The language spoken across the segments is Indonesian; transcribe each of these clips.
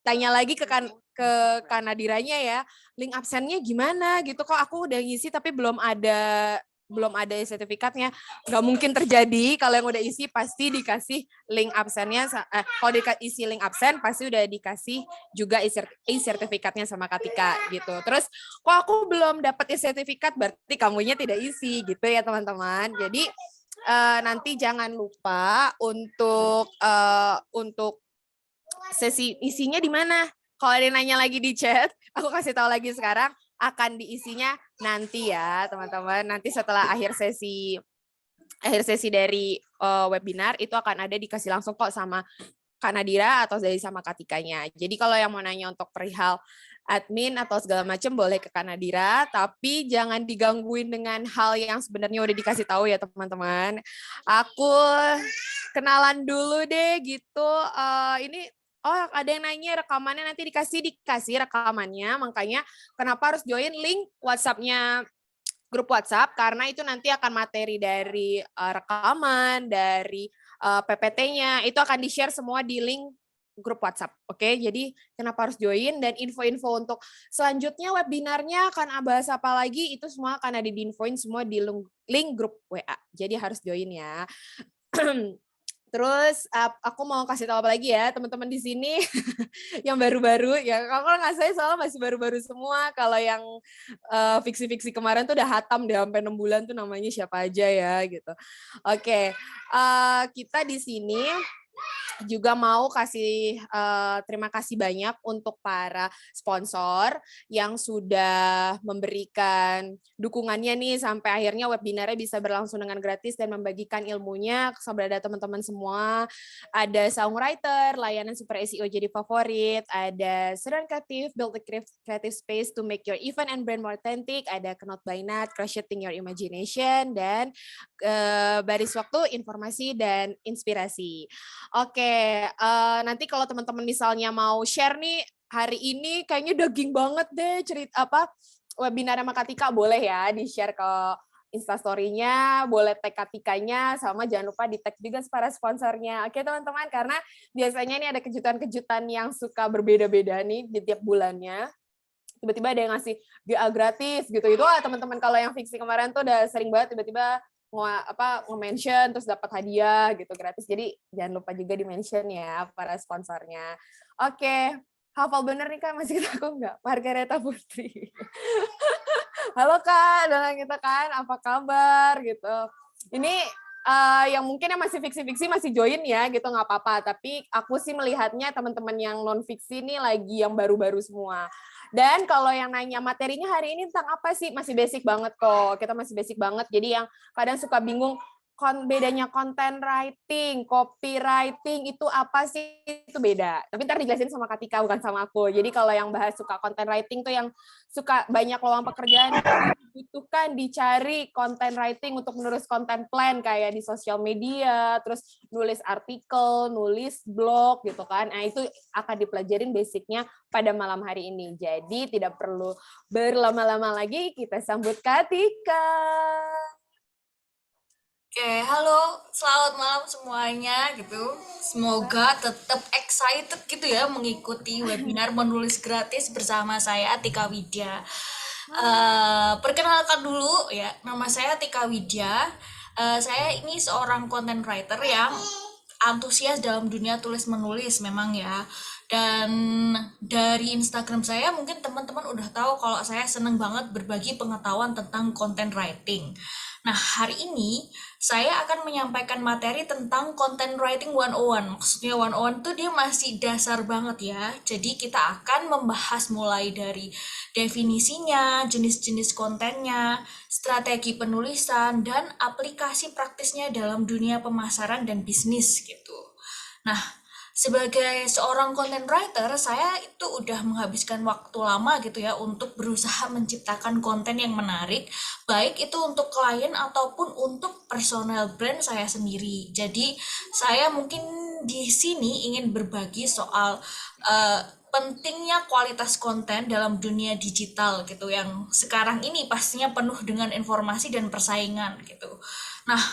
tanya lagi ke Kanadiranya ya, link absennya gimana gitu, kok aku udah ngisi tapi belum ada sertifikatnya. Nggak mungkin terjadi, kalau yang udah isi pasti dikasih link absennya. Kalau isi link absen pasti udah dikasih juga e-sertifikatnya sama Katika gitu. Terus kok aku belum dapat e-sertifikat, berarti kamunya tidak isi gitu ya teman-teman. Jadi nanti jangan lupa untuk sesi isinya di mana. Kalau ada yang nanya lagi di chat, aku kasih tahu lagi sekarang, akan diisinya nanti ya teman-teman. Nanti setelah akhir sesi dari webinar itu akan ada dikasih langsung kok sama Kak Nadira atau dari sama Katikanya. Jadi kalau yang mau nanya untuk perihal admin atau segala macam boleh ke Kak Nadira, tapi jangan digangguin dengan hal yang sebenarnya udah dikasih tahu ya teman-teman. Aku kenalan dulu deh gitu. Ini ada yang nanya rekamannya nanti dikasih rekamannya, makanya kenapa harus join link WhatsApp-nya grup WhatsApp, karena itu nanti akan materi dari rekaman, dari PPT-nya, itu akan di-share semua di link grup WhatsApp. Oke, jadi kenapa harus join, dan info-info untuk selanjutnya webinarnya akan bahas apa lagi, itu semua akan ada di-infoin semua di link grup WA. Jadi harus join ya. Terus aku mau kasih tahu apa lagi ya teman-teman di sini yang baru-baru ya. Kalau nggak saya soalnya masih baru-baru semua. Kalau yang fiksi-fiksi kemarin tuh udah hatam deh sampai 6 bulan tuh namanya siapa aja ya gitu. Oke, kita di sini juga mau kasih terima kasih banyak untuk para sponsor yang sudah memberikan dukungannya nih sampai akhirnya webinarnya bisa berlangsung dengan gratis dan membagikan ilmunya kepada teman-teman semua. Ada Songwriter, layanan super SEO jadi favorit, ada Seruan Kreatif, build a creative space to make your event and brand more authentic, ada Knot by Nat, crocheting your imagination, dan baris waktu, informasi, dan inspirasi. Oke, nanti kalau teman-teman misalnya mau share nih, hari ini kayaknya daging banget deh cerita webinar sama Katika, boleh ya di-share ke Instastory-nya, boleh tag Katikanya, sama jangan lupa di-tag juga para sponsornya. Oke teman-teman, karena biasanya ini ada kejutan-kejutan yang suka berbeda-beda nih di tiap bulannya. Tiba-tiba ada yang ngasih GA gratis gitu. Itu teman-teman kalau yang fiksi kemarin tuh udah sering banget tiba-tiba nge-mention terus dapat hadiah gitu gratis. Jadi jangan lupa juga di-mention ya para sponsornya. Oke, hafal bener nih Kak, masih kita aku nggak? Margareta Putri. Halo Kak, dan kita kan apa kabar gitu. Ini yang mungkin yang masih fiksi-fiksi masih join ya gitu, nggak apa-apa. Tapi aku sih melihatnya teman-teman yang non-fiksi ini lagi yang baru-baru semua. Dan kalau yang nanya materinya hari ini tentang apa sih, masih basic banget kok. Kita masih basic banget. Jadi yang kadang suka bingung bedanya content writing, copywriting itu apa sih, itu beda. Tapi ntar dijelasin sama Katika, bukan sama aku. Jadi kalau yang bahas suka content writing tuh yang suka banyak lowongan pekerjaan dibutuhkan, dicari content writing untuk menulis content plan kayak di sosial media, terus nulis artikel, nulis blog gitu kan. Nah, itu akan dipelajarin basicnya pada malam hari ini. Jadi tidak perlu berlama-lama lagi, kita sambut Katika. Oke, halo, selamat malam semuanya gitu. Semoga tetap excited gitu ya mengikuti webinar menulis gratis bersama saya Atika Widya. Perkenalkan dulu ya, nama saya Atika Widya. Saya ini seorang content writer yang antusias dalam dunia tulis menulis memang ya. Dan dari Instagram saya mungkin teman-teman udah tahu kalau saya seneng banget berbagi pengetahuan tentang content writing. Nah, hari ini saya akan menyampaikan materi tentang content writing 101. Maksudnya 101 tuh dia masih dasar banget ya. Jadi kita akan membahas mulai dari definisinya, jenis-jenis kontennya, strategi penulisan, dan aplikasi praktisnya dalam dunia pemasaran dan bisnis gitu. Nah, sebagai seorang content writer, saya itu udah menghabiskan waktu lama gitu ya untuk berusaha menciptakan konten yang menarik, baik itu untuk klien ataupun untuk personal brand saya sendiri. Jadi, saya mungkin di sini ingin berbagi soal pentingnya kualitas konten dalam dunia digital gitu yang sekarang ini pastinya penuh dengan informasi dan persaingan gitu. Nah,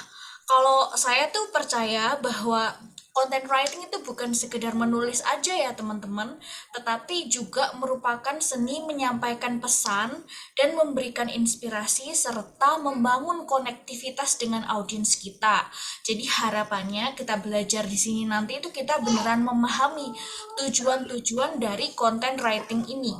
kalau saya tuh percaya bahwa content writing itu bukan sekedar menulis aja ya teman-teman, tetapi juga merupakan seni menyampaikan pesan dan memberikan inspirasi serta membangun konektivitas dengan audiens kita. Jadi harapannya kita belajar di sini nanti itu kita beneran memahami tujuan-tujuan dari content writing ini.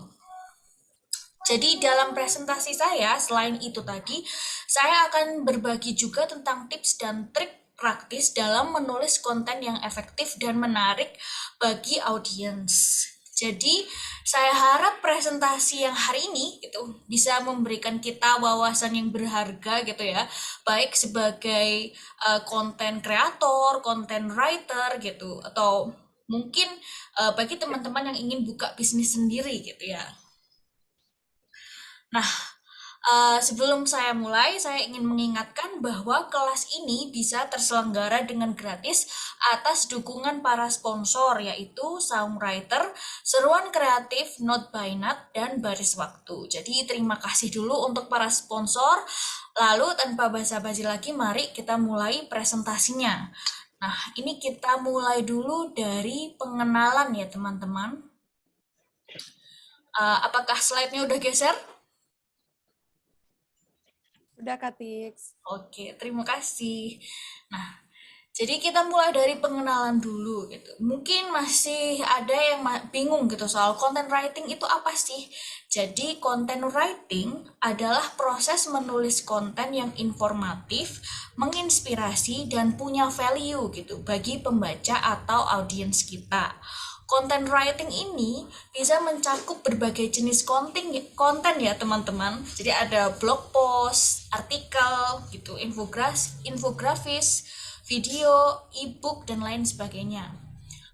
Jadi dalam presentasi saya, selain itu tadi, saya akan berbagi juga tentang tips dan trik praktis dalam menulis konten yang efektif dan menarik bagi audiens. Jadi, saya harap presentasi yang hari ini itu bisa memberikan kita wawasan yang berharga gitu ya, baik sebagai konten kreator, konten writer gitu, atau mungkin bagi teman-teman yang ingin buka bisnis sendiri gitu ya. Nah, sebelum saya mulai, saya ingin mengingatkan bahwa kelas ini bisa terselenggara dengan gratis atas dukungan para sponsor, yaitu Songwriter, Seruan Kreatif, Not by Nat, dan Baris Waktu. Jadi terima kasih dulu untuk para sponsor. Lalu tanpa basa-basi lagi, mari kita mulai presentasinya. Nah, ini kita mulai dulu dari pengenalan ya teman-teman. Apakah slide-nya udah geser? Udah Kak Tix. Oke, terima kasih. Nah, jadi kita mulai dari pengenalan dulu gitu. Mungkin masih ada yang bingung gitu soal content writing itu apa sih? Jadi content writing adalah proses menulis konten yang informatif, menginspirasi, dan punya value gitu bagi pembaca atau audiens kita. Content writing ini bisa mencakup berbagai jenis konten ya teman-teman. Jadi ada blog post, artikel gitu, infografis, video, e-book, dan lain sebagainya.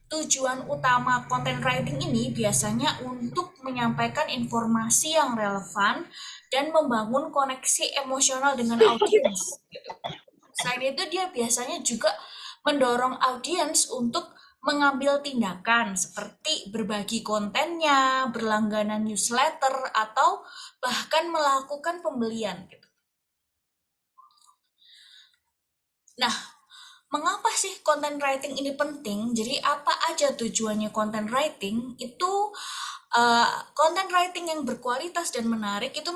Tujuan utama content writing ini biasanya untuk menyampaikan informasi yang relevan dan membangun koneksi emosional dengan audiens. Selain itu dia biasanya juga mendorong audiens untuk mengambil tindakan seperti berbagi kontennya, berlangganan newsletter, atau bahkan melakukan pembelian. Nah, mengapa sih content writing ini penting? Jadi apa aja tujuannya content writing? Itu content writing yang berkualitas dan menarik itu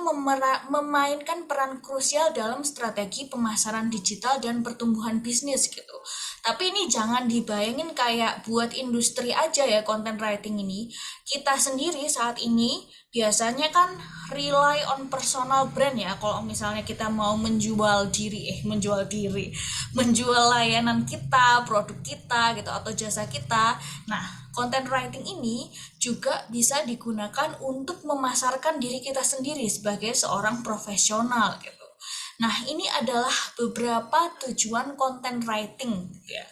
memainkan peran krusial dalam strategi pemasaran digital dan pertumbuhan bisnis gitu. Tapi ini jangan dibayangin kayak buat industri aja ya content writing ini. Kita sendiri saat ini biasanya kan rely on personal brand ya. Kalau misalnya kita mau menjual layanan kita, produk kita gitu atau jasa kita. Nah, content writing ini juga bisa digunakan untuk memasarkan diri kita sendiri sebagai seorang profesional gitu. Nah, ini adalah beberapa tujuan content writing ya.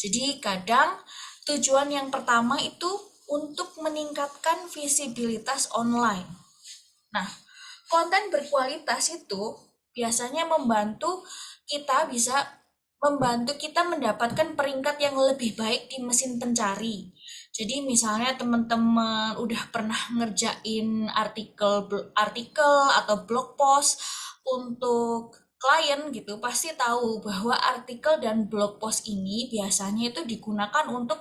Jadi kadang tujuan yang pertama itu untuk meningkatkan visibilitas online. Nah, konten berkualitas itu biasanya membantu kita mendapatkan peringkat yang lebih baik di mesin pencari. Jadi misalnya teman-teman udah pernah ngerjain artikel atau blog post untuk klien gitu, pasti tahu bahwa artikel dan blog post ini biasanya itu digunakan untuk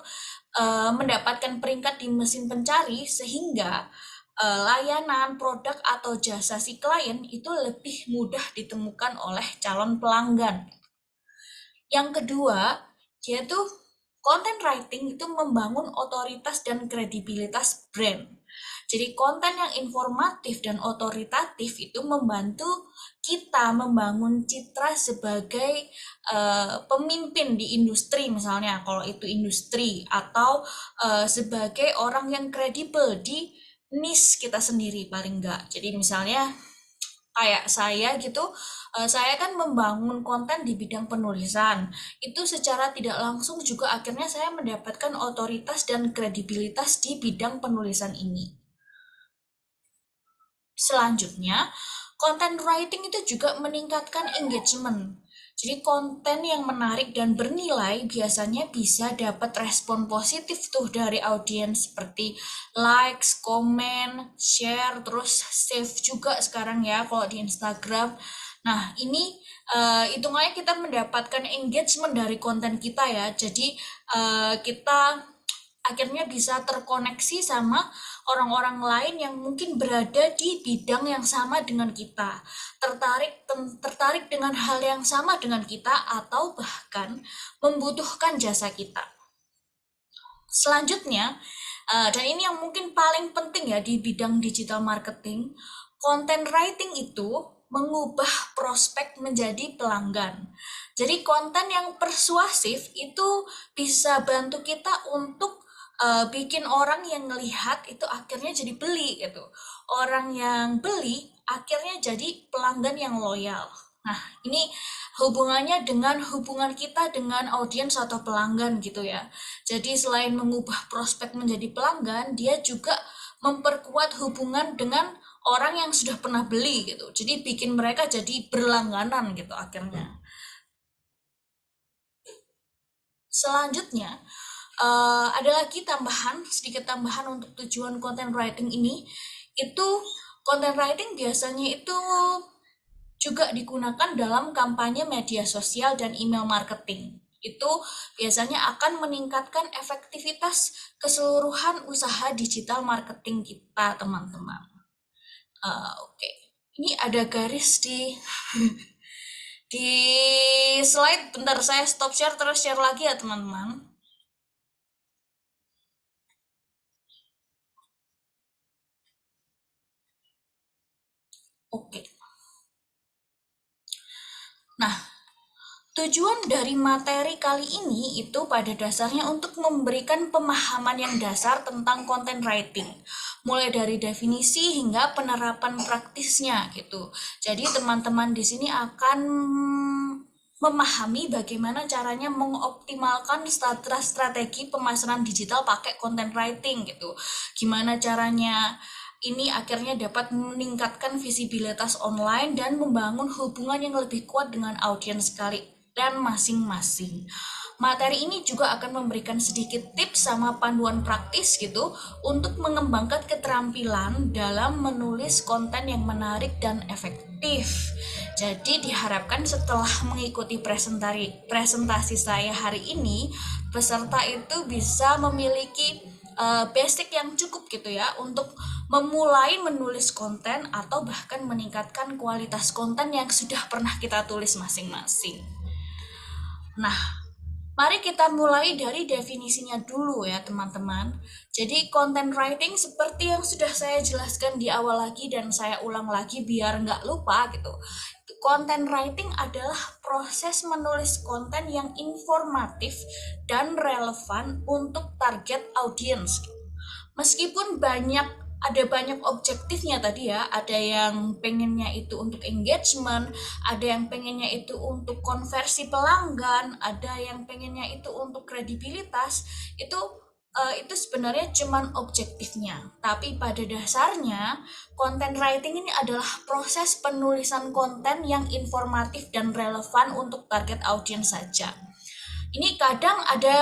mendapatkan peringkat di mesin pencari sehingga layanan, produk, atau jasa si klien itu lebih mudah ditemukan oleh calon pelanggan. Yang kedua, yaitu content writing itu membangun otoritas dan kredibilitas brand. Jadi konten yang informatif dan otoritatif itu membantu kita membangun citra sebagai pemimpin di industri misalnya, kalau itu industri, atau sebagai orang yang kredibel di niche kita sendiri paling enggak. Jadi misalnya kayak saya gitu, saya kan membangun konten di bidang penulisan. Itu secara tidak langsung juga akhirnya saya mendapatkan otoritas dan kredibilitas di bidang penulisan ini. Selanjutnya, content writing itu juga meningkatkan engagement. Jadi konten yang menarik dan bernilai biasanya bisa dapat respon positif tuh dari audiens seperti likes, komen, share, terus save juga sekarang ya kalau di Instagram. Nah, ini hitungannya kita mendapatkan engagement dari konten kita ya. Jadi kita akhirnya bisa terkoneksi sama orang-orang lain yang mungkin berada di bidang yang sama dengan kita, tertarik dengan hal yang sama dengan kita, atau bahkan membutuhkan jasa kita. Selanjutnya, dan ini yang mungkin paling penting ya di bidang digital marketing, content writing itu mengubah prospek menjadi pelanggan. Jadi konten yang persuasif itu bisa bantu kita untuk bikin orang yang ngelihat itu akhirnya jadi beli gitu. Orang yang beli akhirnya jadi pelanggan yang loyal. Nah, ini hubungannya dengan hubungan kita dengan audiens atau pelanggan gitu ya. Jadi selain mengubah prospek menjadi pelanggan, dia juga memperkuat hubungan dengan orang yang sudah pernah beli gitu. Jadi bikin mereka jadi berlangganan gitu akhirnya. Selanjutnya, ada lagi sedikit tambahan untuk tujuan content writing ini. Itu content writing biasanya itu juga digunakan dalam kampanye media sosial dan email marketing. Itu biasanya akan meningkatkan efektivitas keseluruhan usaha digital marketing kita, teman-teman. Oke. Ini ada garis di slide. Bentar, saya stop share terus share lagi ya, teman-teman. Oke. Nah, tujuan dari materi kali ini itu pada dasarnya untuk memberikan pemahaman yang dasar tentang content writing, mulai dari definisi hingga penerapan praktisnya gitu. Jadi teman-teman di sini akan memahami bagaimana caranya mengoptimalkan strategi pemasaran digital pakai content writing gitu. Gimana caranya ini akhirnya dapat meningkatkan visibilitas online dan membangun hubungan yang lebih kuat dengan audiens dan masing-masing. Materi ini juga akan memberikan sedikit tips sama panduan praktis gitu untuk mengembangkan keterampilan dalam menulis konten yang menarik dan efektif. Jadi diharapkan setelah mengikuti presentasi saya hari ini, peserta itu bisa memiliki basic yang cukup gitu ya untuk memulai menulis konten atau bahkan meningkatkan kualitas konten yang sudah pernah kita tulis masing-masing. Nah, mari kita mulai dari definisinya dulu ya teman-teman. Jadi content writing seperti yang sudah saya jelaskan di awal lagi dan saya ulang lagi biar nggak lupa gitu. Content writing adalah proses menulis konten yang informatif dan relevan untuk target audiens. Meskipun ada banyak objektifnya tadi ya, ada yang pengennya itu untuk engagement, ada yang pengennya itu untuk konversi pelanggan, ada yang pengennya itu untuk kredibilitas, itu sebenarnya cuman objektifnya. Tapi pada dasarnya, content writing ini adalah proses penulisan konten yang informatif dan relevan untuk target audiens saja. Ini kadang ada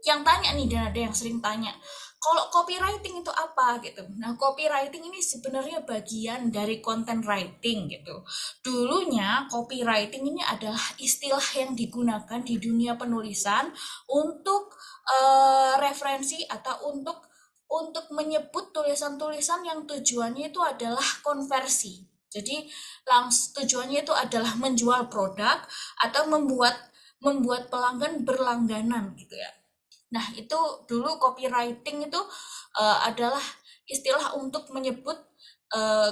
yang tanya nih, dan ada yang sering tanya, kalau copywriting itu apa gitu. Nah, copywriting ini sebenarnya bagian dari content writing gitu. Dulunya copywriting ini adalah istilah yang digunakan di dunia penulisan untuk referensi atau untuk menyebut tulisan-tulisan yang tujuannya itu adalah konversi. Jadi tujuannya itu adalah menjual produk atau membuat pelanggan berlangganan gitu ya. Nah, itu dulu copywriting itu adalah istilah untuk menyebut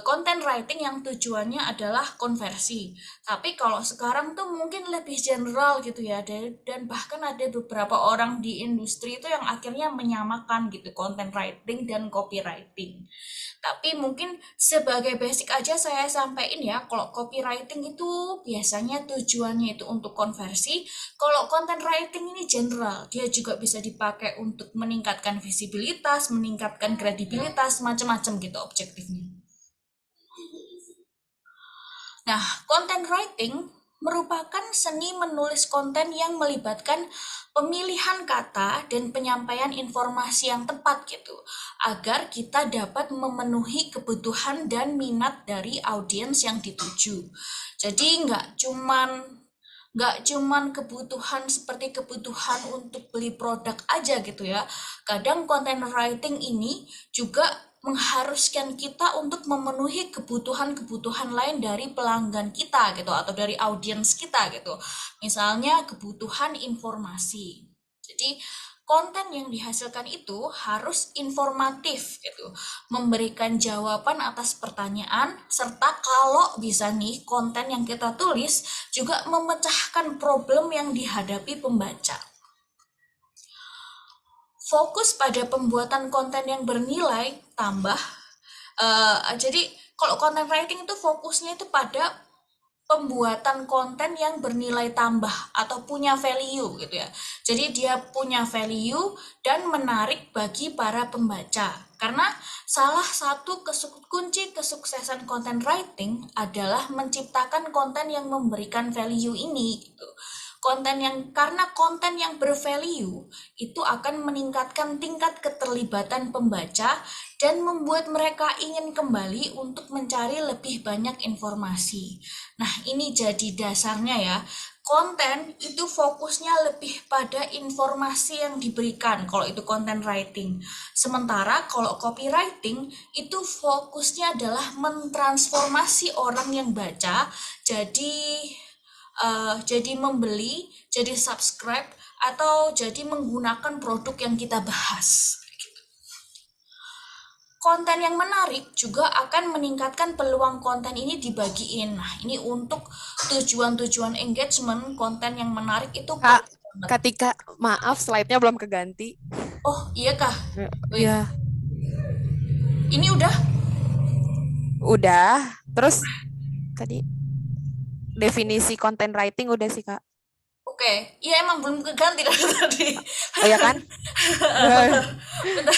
content writing yang tujuannya adalah konversi. Tapi kalau sekarang tuh mungkin lebih general gitu ya, dan bahkan ada beberapa orang di industri itu yang akhirnya menyamakan gitu content writing dan copywriting. Tapi mungkin sebagai basic aja saya sampaikan ya, kalau copywriting itu biasanya tujuannya itu untuk konversi. Kalau content writing ini general, dia juga bisa dipakai untuk meningkatkan visibilitas, meningkatkan kredibilitas, macam-macam gitu objektifnya. Nah, content writing merupakan seni menulis konten yang melibatkan pemilihan kata dan penyampaian informasi yang tepat gitu, agar kita dapat memenuhi kebutuhan dan minat dari audiens yang dituju. Jadi nggak cuman kebutuhan seperti kebutuhan untuk beli produk aja gitu ya. Kadang content writing ini juga mengharuskan kita untuk memenuhi kebutuhan-kebutuhan lain dari pelanggan kita gitu atau dari audiens kita gitu. Misalnya kebutuhan informasi. Jadi konten yang dihasilkan itu harus informatif gitu, memberikan jawaban atas pertanyaan, serta kalau bisa nih konten yang kita tulis juga memecahkan problem yang dihadapi pembaca. Fokus pada pembuatan konten yang bernilai tambah. Jadi kalau content writing itu fokusnya itu pada pembuatan konten yang bernilai tambah atau punya value gitu ya. Jadi dia punya value dan menarik bagi para pembaca. Karena salah satu kunci kesuksesan content writing adalah menciptakan konten yang memberikan value ini gitu. Karena konten yang bervalue itu akan meningkatkan tingkat keterlibatan pembaca dan membuat mereka ingin kembali untuk mencari lebih banyak informasi. Nah, ini jadi dasarnya ya. Konten itu fokusnya lebih pada informasi yang diberikan kalau itu content writing. Sementara kalau copywriting itu fokusnya adalah mentransformasi orang yang baca jadi membeli, jadi subscribe, atau jadi menggunakan produk yang kita bahas. Konten yang menarik juga akan meningkatkan peluang konten ini dibagiin. Nah, ini untuk tujuan-tujuan engagement, konten yang menarik itu Kak, perlu banget. ketika maaf slide-nya belum keganti. Oh, iya kah? Wih, Ya, ini udah? udah. Terus tadi definisi content writing udah sih, Kak. Oke, iya emang belum keganti dari tadi. Oh ya kan? Bentar, bentar.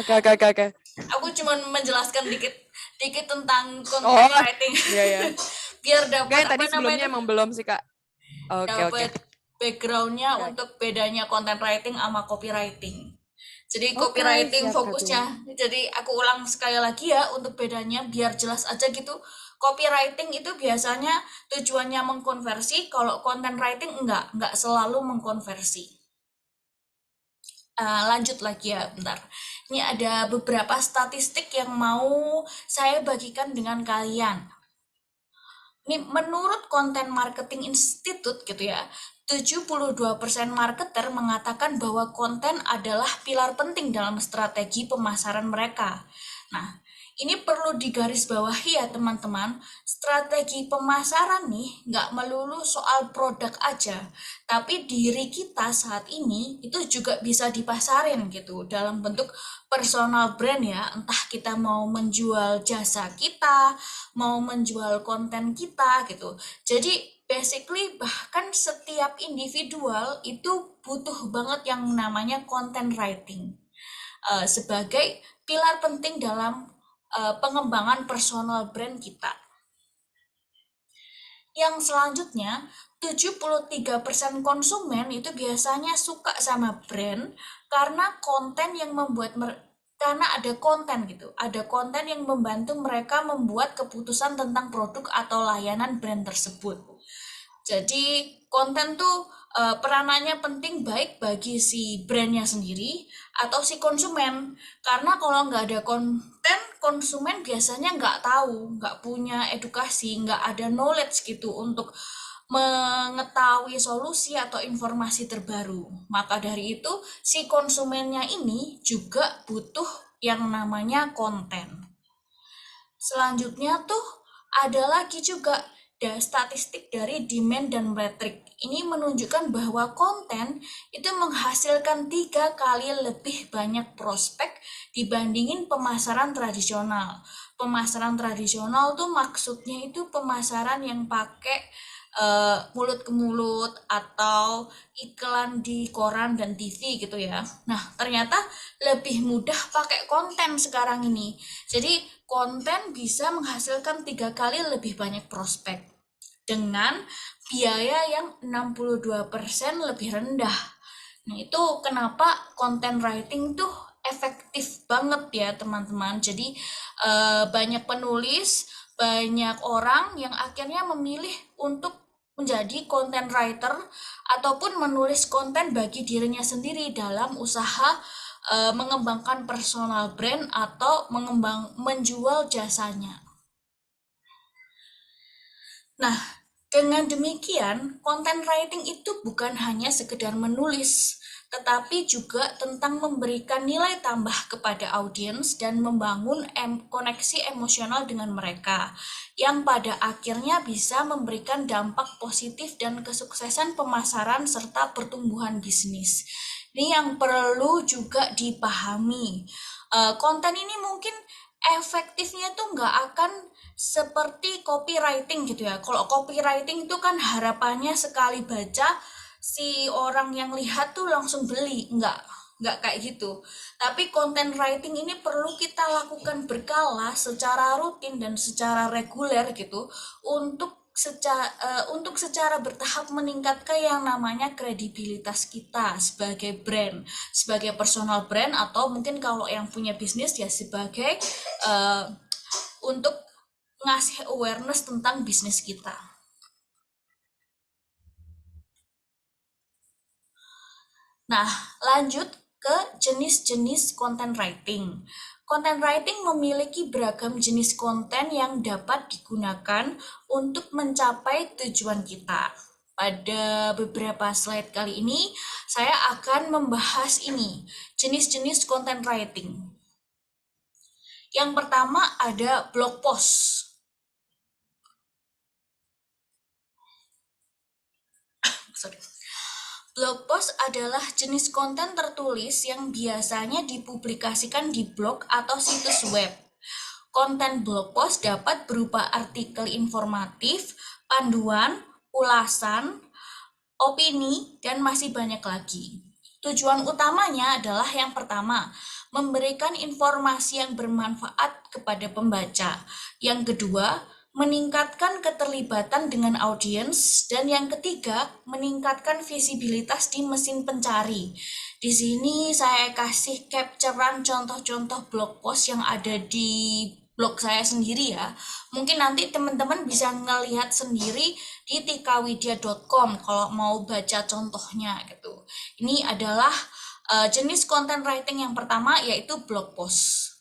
Oke, oke, oke, oke. Aku cuma menjelaskan dikit tentang content Oh, writing. iya ya. Biar Enggak, dapat yang apa tadi namanya sebelumnya itu? emang belum sih, Kak. Oke, oke. Dapat backgroundnya Ya. untuk bedanya content writing sama copywriting. Jadi Oke, copywriting siap Kak fokusnya, Tia. jadi aku ulang sekali lagi ya untuk bedanya biar jelas aja gitu. Copywriting itu biasanya tujuannya mengkonversi, kalau content writing enggak selalu mengkonversi. Lanjut lagi ya, bentar. Ini ada beberapa statistik yang mau saya bagikan dengan kalian. Ini menurut Content Marketing Institute gitu ya, 72% marketer mengatakan bahwa konten adalah pilar penting dalam strategi pemasaran mereka. Nah, ini perlu digarisbawahi ya teman-teman, strategi pemasaran nih nggak melulu soal produk aja, tapi diri kita saat ini itu juga bisa dipasarin gitu dalam bentuk personal brand ya, entah kita mau menjual jasa kita, mau menjual konten kita gitu. Jadi basically bahkan setiap individual itu butuh banget yang namanya content writing sebagai pilar penting dalam pengembangan personal brand kita. Yang selanjutnya, 73% konsumen itu biasanya suka sama brand karena konten yang karena ada konten gitu. Ada konten yang membantu mereka membuat keputusan tentang produk atau layanan brand tersebut. Jadi konten tuh peranannya penting baik bagi si brandnya sendiri atau si konsumen. Karena kalau nggak ada konten, konsumen biasanya nggak tahu, nggak punya edukasi, nggak ada knowledge gitu untuk mengetahui solusi atau informasi terbaru. Maka dari itu, si konsumennya ini juga butuh yang namanya konten. Selanjutnya tuh ada lagi juga statistik dari demand dan metric. Ini menunjukkan bahwa konten itu menghasilkan 3 kali lebih banyak prospek dibandingin pemasaran tradisional. Pemasaran tradisional tuh maksudnya itu pemasaran yang pakai mulut ke mulut atau iklan di koran dan TV gitu ya. Nah, ternyata lebih mudah pakai konten sekarang ini. Jadi, konten bisa menghasilkan 3 kali lebih banyak prospek. dengan biaya yang 62% lebih rendah. Nah, itu kenapa content writing tuh efektif banget ya, teman-teman. Jadi, banyak penulis, banyak orang yang akhirnya memilih untuk menjadi content writer ataupun menulis konten bagi dirinya sendiri dalam usaha mengembangkan personal brand atau menjual jasanya. Nah, dengan demikian, content writing itu bukan hanya sekedar menulis, tetapi juga tentang memberikan nilai tambah kepada audiens dan membangun koneksi emosional dengan mereka, yang pada akhirnya bisa memberikan dampak positif dan kesuksesan pemasaran serta pertumbuhan bisnis. Ini yang perlu juga dipahami. Konten ini mungkin efektifnya tuh nggak akan seperti copywriting gitu ya. Kalau copywriting itu kan harapannya sekali baca si orang yang lihat tuh langsung beli, nggak kayak gitu. Tapi content writing ini perlu kita lakukan berkala, secara rutin dan secara reguler gitu, untuk secara bertahap meningkatkan yang namanya kredibilitas kita sebagai brand, sebagai personal brand, atau mungkin kalau yang punya bisnis ya sebagai untuk ngasih awareness tentang bisnis kita. Nah, lanjut ke jenis-jenis content writing. Content writing memiliki beragam jenis konten yang dapat digunakan untuk mencapai tujuan kita. Pada beberapa slide kali ini, saya akan membahas ini, jenis-jenis content writing. Yang pertama ada blog post. Blog post adalah jenis konten tertulis yang biasanya dipublikasikan di blog atau situs web. Konten blog post dapat berupa artikel informatif, panduan, ulasan, opini, dan masih banyak lagi. Tujuan utamanya adalah yang pertama, memberikan informasi yang bermanfaat kepada pembaca. Yang kedua, meningkatkan keterlibatan dengan audiens, dan yang ketiga, meningkatkan visibilitas di mesin pencari. Di sini saya kasih capturean contoh-contoh blog post yang ada di blog saya sendiri ya. Mungkin nanti teman-teman bisa ngelihat sendiri di tikawidya.com kalau mau baca contohnya gitu. Ini adalah jenis content writing yang pertama, yaitu blog post.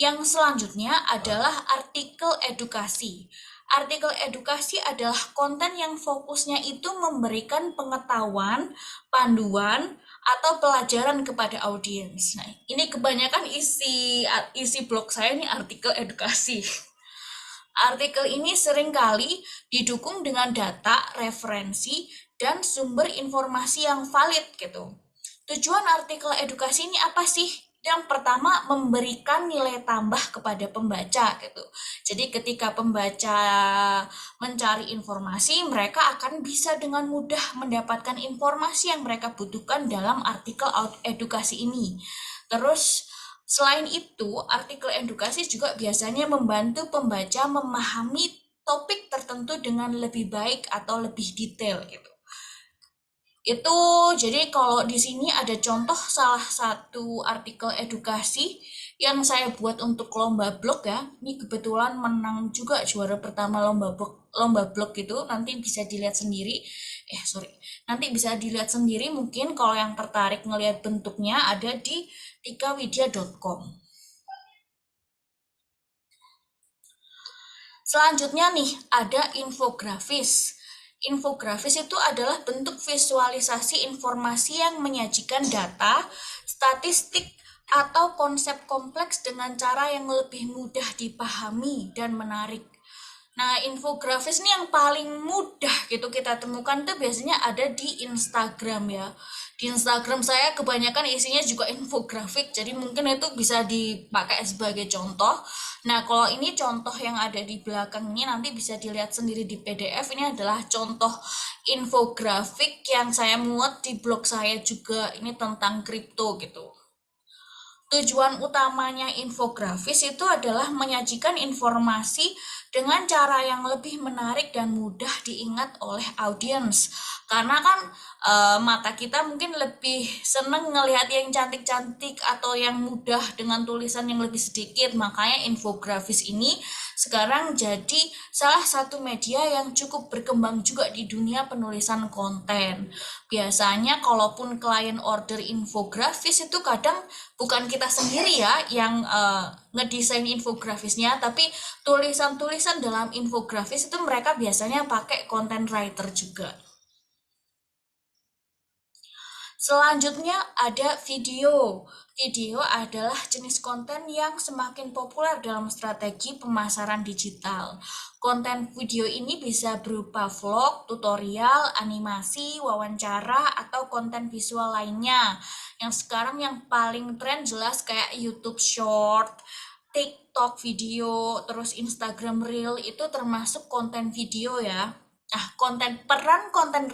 Yang selanjutnya adalah artikel edukasi. Artikel edukasi adalah konten yang fokusnya itu memberikan pengetahuan, panduan, atau pelajaran kepada audiens. Nah, ini kebanyakan isi blog saya ini artikel edukasi. Artikel ini seringkali didukung dengan data, referensi, dan sumber informasi yang valid gitu. Tujuan artikel edukasi ini apa sih? Yang pertama, memberikan nilai tambah kepada pembaca gitu. Jadi ketika pembaca mencari informasi, mereka akan bisa dengan mudah mendapatkan informasi yang mereka butuhkan dalam artikel edukasi ini. Terus selain itu, artikel edukasi juga biasanya membantu pembaca memahami topik tertentu dengan lebih baik atau lebih detail gitu. Itu jadi kalau di sini ada contoh salah satu artikel edukasi yang saya buat untuk lomba blog ya. Ini kebetulan menang juga juara pertama lomba blog itu. Nanti bisa dilihat sendiri. Nanti bisa dilihat sendiri, mungkin kalau yang tertarik ngelihat bentuknya ada di tikawidya.com. Selanjutnya nih ada infografis. Infografis itu adalah bentuk visualisasi informasi yang menyajikan data, statistik, atau konsep kompleks dengan cara yang lebih mudah dipahami dan menarik. Nah, infografis ini yang paling mudah gitu kita temukan tuh biasanya ada di Instagram ya. Di Instagram saya kebanyakan isinya juga infografik, jadi mungkin itu bisa dipakai sebagai contoh. Nah, kalau ini contoh yang ada di belakang ini nanti bisa dilihat sendiri di PDF. Ini adalah contoh infografik yang saya muat di blog saya juga. Ini tentang kripto gitu. Tujuan utamanya infografis itu adalah menyajikan informasi dengan cara yang lebih menarik dan mudah diingat oleh audiens. Karena kan mata kita mungkin lebih seneng ngelihat yang cantik-cantik atau yang mudah dengan tulisan yang lebih sedikit. Makanya infografis ini sekarang jadi salah satu media yang cukup berkembang juga di dunia penulisan konten. Biasanya kalaupun klien order infografis itu kadang bukan kita sendiri ya yang ngedesain infografisnya, tapi tulisan-tulisan dalam infografis itu mereka biasanya pakai content writer juga. Selanjutnya ada video. Video adalah jenis konten yang semakin populer dalam strategi pemasaran digital. Konten video ini bisa berupa vlog, tutorial, animasi, wawancara, atau konten visual lainnya. Yang sekarang yang paling tren jelas kayak YouTube Short, TikTok video, terus Instagram Reel itu termasuk konten video ya. Nah, peran content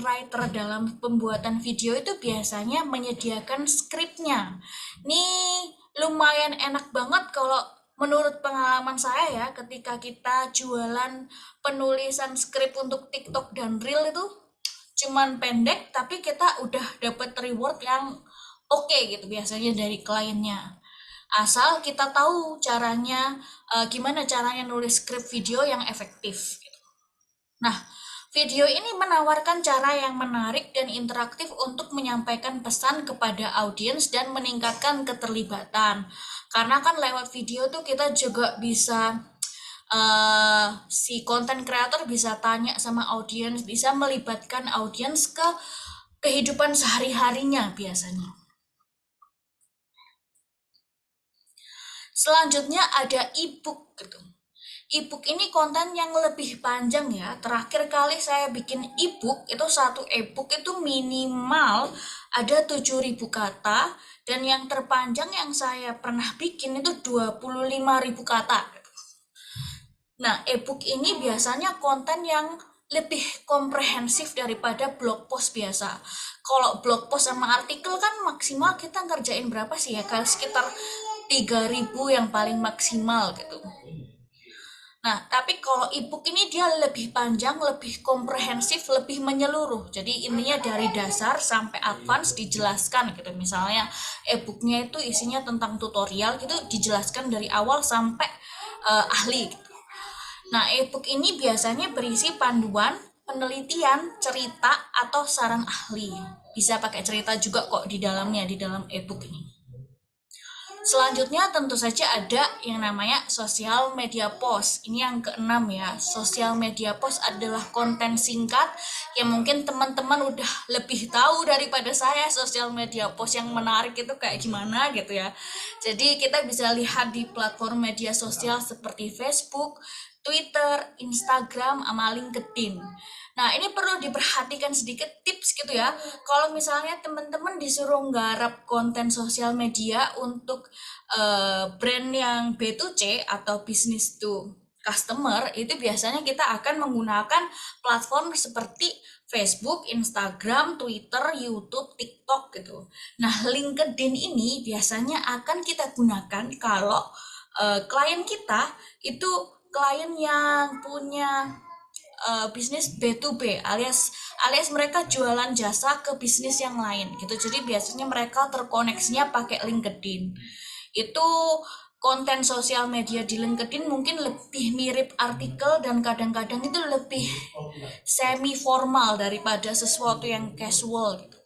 writer dalam pembuatan video itu biasanya menyediakan skripnya. Nih, lumayan enak banget kalau menurut pengalaman saya ya, ketika kita jualan penulisan skrip untuk TikTok dan Reel itu cuman pendek, tapi kita udah dapat reward yang oke gitu biasanya dari kliennya. Asal kita tahu caranya, gimana caranya nulis skrip video yang efektif. Nah, video ini menawarkan cara yang menarik dan interaktif untuk menyampaikan pesan kepada audiens dan meningkatkan keterlibatan. Karena kan lewat video tuh kita juga bisa si content creator bisa tanya sama audiens, bisa melibatkan audiens ke kehidupan sehari-harinya biasanya. Selanjutnya ada e-book gitu. E-book ini konten yang lebih panjang ya. Terakhir kali saya bikin e-book, itu satu e-book itu minimal ada 7.000 kata, dan yang terpanjang yang saya pernah bikin itu 25.000 kata. Nah, e-book ini biasanya konten yang lebih komprehensif daripada blog post biasa. Kalau blog post sama artikel kan maksimal kita ngerjain berapa sih ya? Kayak sekitar 3.000 yang paling maksimal gitu. Nah, tapi kalau e-book ini dia lebih panjang, lebih komprehensif, lebih menyeluruh. Jadi intinya dari dasar sampai advance dijelaskan gitu. Misalnya e-booknya itu isinya tentang tutorial gitu, dijelaskan dari awal sampai ahli gitu. Nah, e-book ini biasanya berisi panduan, penelitian, cerita, atau saran ahli. Bisa pakai cerita juga kok di dalamnya, di dalam e-book ini. Selanjutnya tentu saja ada yang namanya sosial media post. Ini yang keenam ya. Sosial media post adalah konten singkat yang mungkin teman-teman udah lebih tahu daripada saya sosial media post yang menarik itu kayak gimana gitu ya. Jadi kita bisa lihat di platform media sosial seperti Facebook, Twitter, Instagram, sama LinkedIn. Nah, ini perlu diperhatikan sedikit tips gitu ya. Kalau misalnya teman-teman disuruh nggarap konten sosial media untuk brand yang B2C atau business to customer, itu biasanya kita akan menggunakan platform seperti Facebook, Instagram, Twitter, YouTube, TikTok gitu. Nah, LinkedIn ini biasanya akan kita gunakan kalau klien kita itu klien yang punya bisnis B2B alias mereka jualan jasa ke bisnis yang lain gitu. Jadi biasanya mereka terkoneksinya pakai LinkedIn. Itu konten sosial media di LinkedIn mungkin lebih mirip artikel dan kadang-kadang itu lebih semi formal daripada sesuatu yang casual gitu.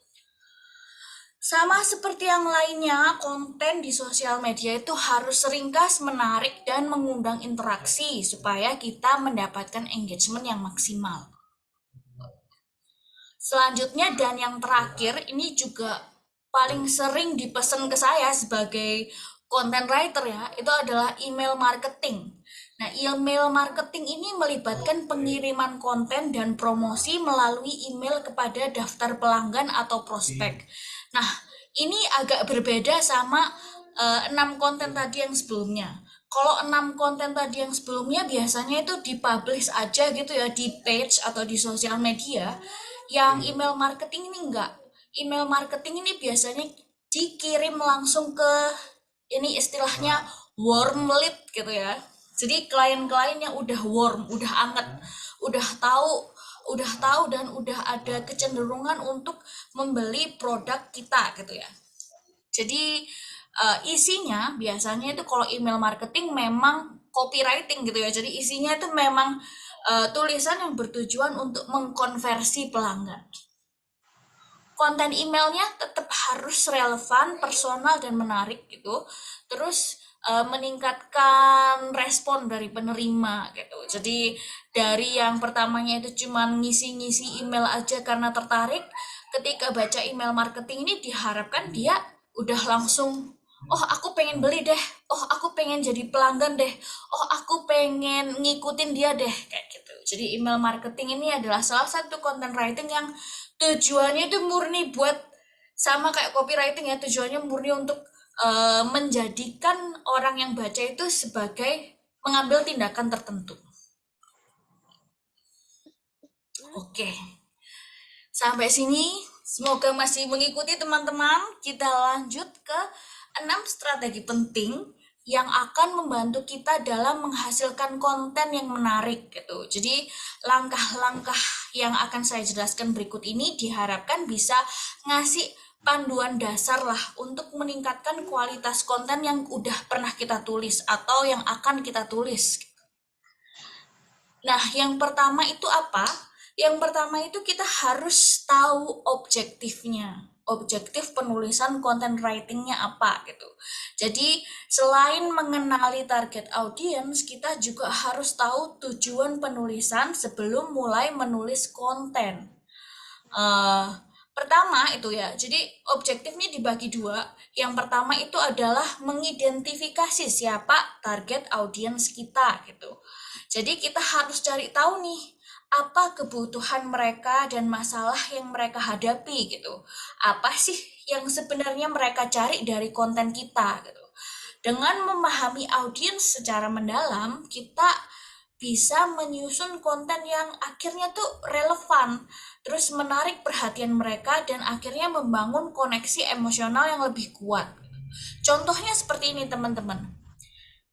Sama seperti yang lainnya, konten di sosial media itu harus ringkas, menarik, dan mengundang interaksi supaya kita mendapatkan engagement yang maksimal. Selanjutnya dan yang terakhir, ini juga paling sering dipesan ke saya sebagai content writer ya, itu adalah email marketing. Nah, email marketing ini melibatkan pengiriman konten dan promosi melalui email kepada daftar pelanggan atau prospek. Nah, ini agak berbeda sama 6 konten tadi yang sebelumnya. Kalau 6 konten tadi yang sebelumnya biasanya itu dipublish aja gitu ya di page atau di sosial media. Yang email marketing ini enggak. Email marketing ini biasanya dikirim langsung ke, ini istilahnya warm lead gitu ya. Jadi klien-klien yang udah warm, udah anget, udah tahu dan udah ada kecenderungan untuk membeli produk kita gitu ya. Jadi isinya biasanya itu kalau email marketing memang copywriting gitu ya. Jadi isinya itu memang tulisan yang bertujuan untuk mengkonversi pelanggan. Konten emailnya tetap harus relevan, personal, dan menarik gitu. Terus meningkatkan respon dari penerima gitu. Jadi dari yang pertamanya itu cuma ngisi-ngisi email aja karena tertarik, ketika baca email marketing ini diharapkan dia udah langsung, oh aku pengen beli deh, oh aku pengen jadi pelanggan deh, oh aku pengen ngikutin dia deh, kayak gitu. Jadi email marketing ini adalah salah satu content writing yang tujuannya itu murni buat, sama kayak copywriting ya, tujuannya murni untuk menjadikan orang yang baca itu sebagai mengambil tindakan tertentu. Oke, sampai sini semoga masih mengikuti teman-teman. Kita lanjut ke 6 strategi penting yang akan membantu kita dalam menghasilkan konten yang menarik gitu. Jadi langkah-langkah yang akan saya jelaskan berikut ini diharapkan bisa ngasih panduan dasar lah untuk meningkatkan kualitas konten yang udah pernah kita tulis atau yang akan kita tulis. Nah, yang pertama itu apa? Yang pertama itu kita harus tahu objektifnya. Objektif penulisan content writing-nya apa gitu. Jadi, selain mengenali target audience, kita juga harus tahu tujuan penulisan sebelum mulai menulis konten. Pertama itu ya, jadi objektifnya dibagi dua. Yang pertama itu adalah mengidentifikasi siapa target audiens kita gitu. Jadi kita harus cari tahu nih, apa kebutuhan mereka dan masalah yang mereka hadapi gitu. Apa sih yang sebenarnya mereka cari dari konten kita gitu. Dengan memahami audiens secara mendalam, kita bisa menyusun konten yang akhirnya tuh relevan, terus menarik perhatian mereka dan akhirnya membangun koneksi emosional yang lebih kuat. Contohnya seperti ini teman-teman.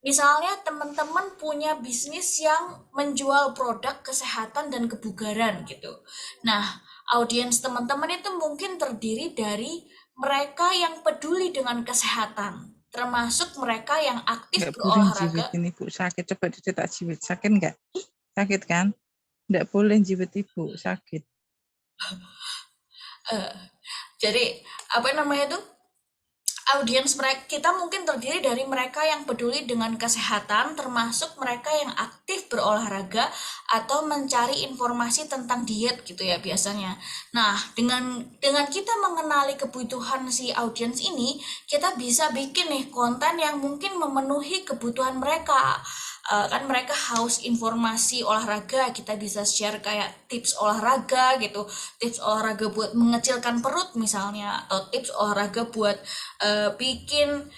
Misalnya teman-teman punya bisnis yang menjual produk kesehatan dan kebugaran gitu. Nah, audiens teman-teman itu mungkin terdiri dari mereka yang peduli dengan kesehatan, termasuk mereka yang aktif Nggak boleh berolahraga. jiwitin ibu sakit, coba dicetak jiwit, sakit nggak? Sakit kan? Nggak boleh jiwit ibu, sakit. Jadi apa namanya tuh, audiens mereka kita mungkin terdiri dari mereka yang peduli dengan kesehatan, termasuk mereka yang aktif berolahraga atau mencari informasi tentang diet gitu ya biasanya. Nah, dengan kita mengenali kebutuhan si audiens ini, kita bisa bikin nih konten yang mungkin memenuhi kebutuhan mereka. Kan mereka haus informasi olahraga, kita bisa share kayak tips olahraga gitu, tips olahraga buat mengecilkan perut misalnya, atau tips olahraga buat bikin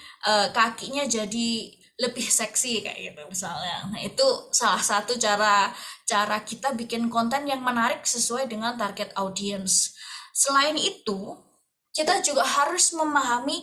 kakinya jadi lebih seksi kayak gitu misalnya. Nah, itu salah satu cara kita bikin konten yang menarik sesuai dengan target audience. Selain itu, kita juga harus memahami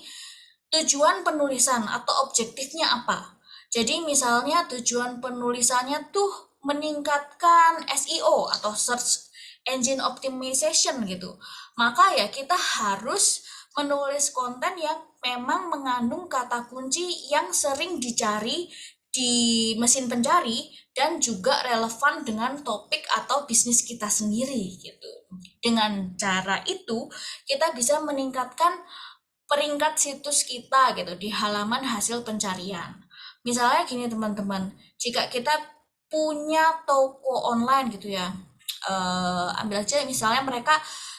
tujuan penulisan atau objektifnya apa. Jadi misalnya tujuan penulisannya tuh meningkatkan SEO atau Search Engine Optimization gitu. Maka ya kita harus menulis konten yang memang mengandung kata kunci yang sering dicari di mesin pencari dan juga relevan dengan topik atau bisnis kita sendiri gitu. Dengan cara itu kita bisa meningkatkan peringkat situs kita gitu di halaman hasil pencarian. Misalnya gini teman-teman, jika kita punya toko online gitu ya, ambil aja misalnya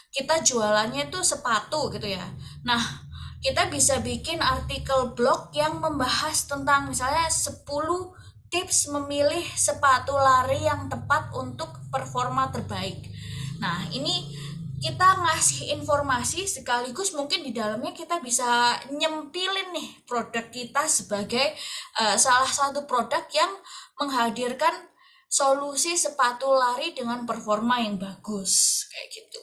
kita jualannya itu sepatu gitu ya. Nah, kita bisa bikin artikel blog yang membahas tentang misalnya 10 tips memilih sepatu lari yang tepat untuk performa terbaik. Nah, ini kita ngasih informasi sekaligus mungkin di dalamnya kita bisa nyempilin nih produk kita sebagai salah satu produk yang menghadirkan solusi sepatu lari dengan performa yang bagus kayak gitu.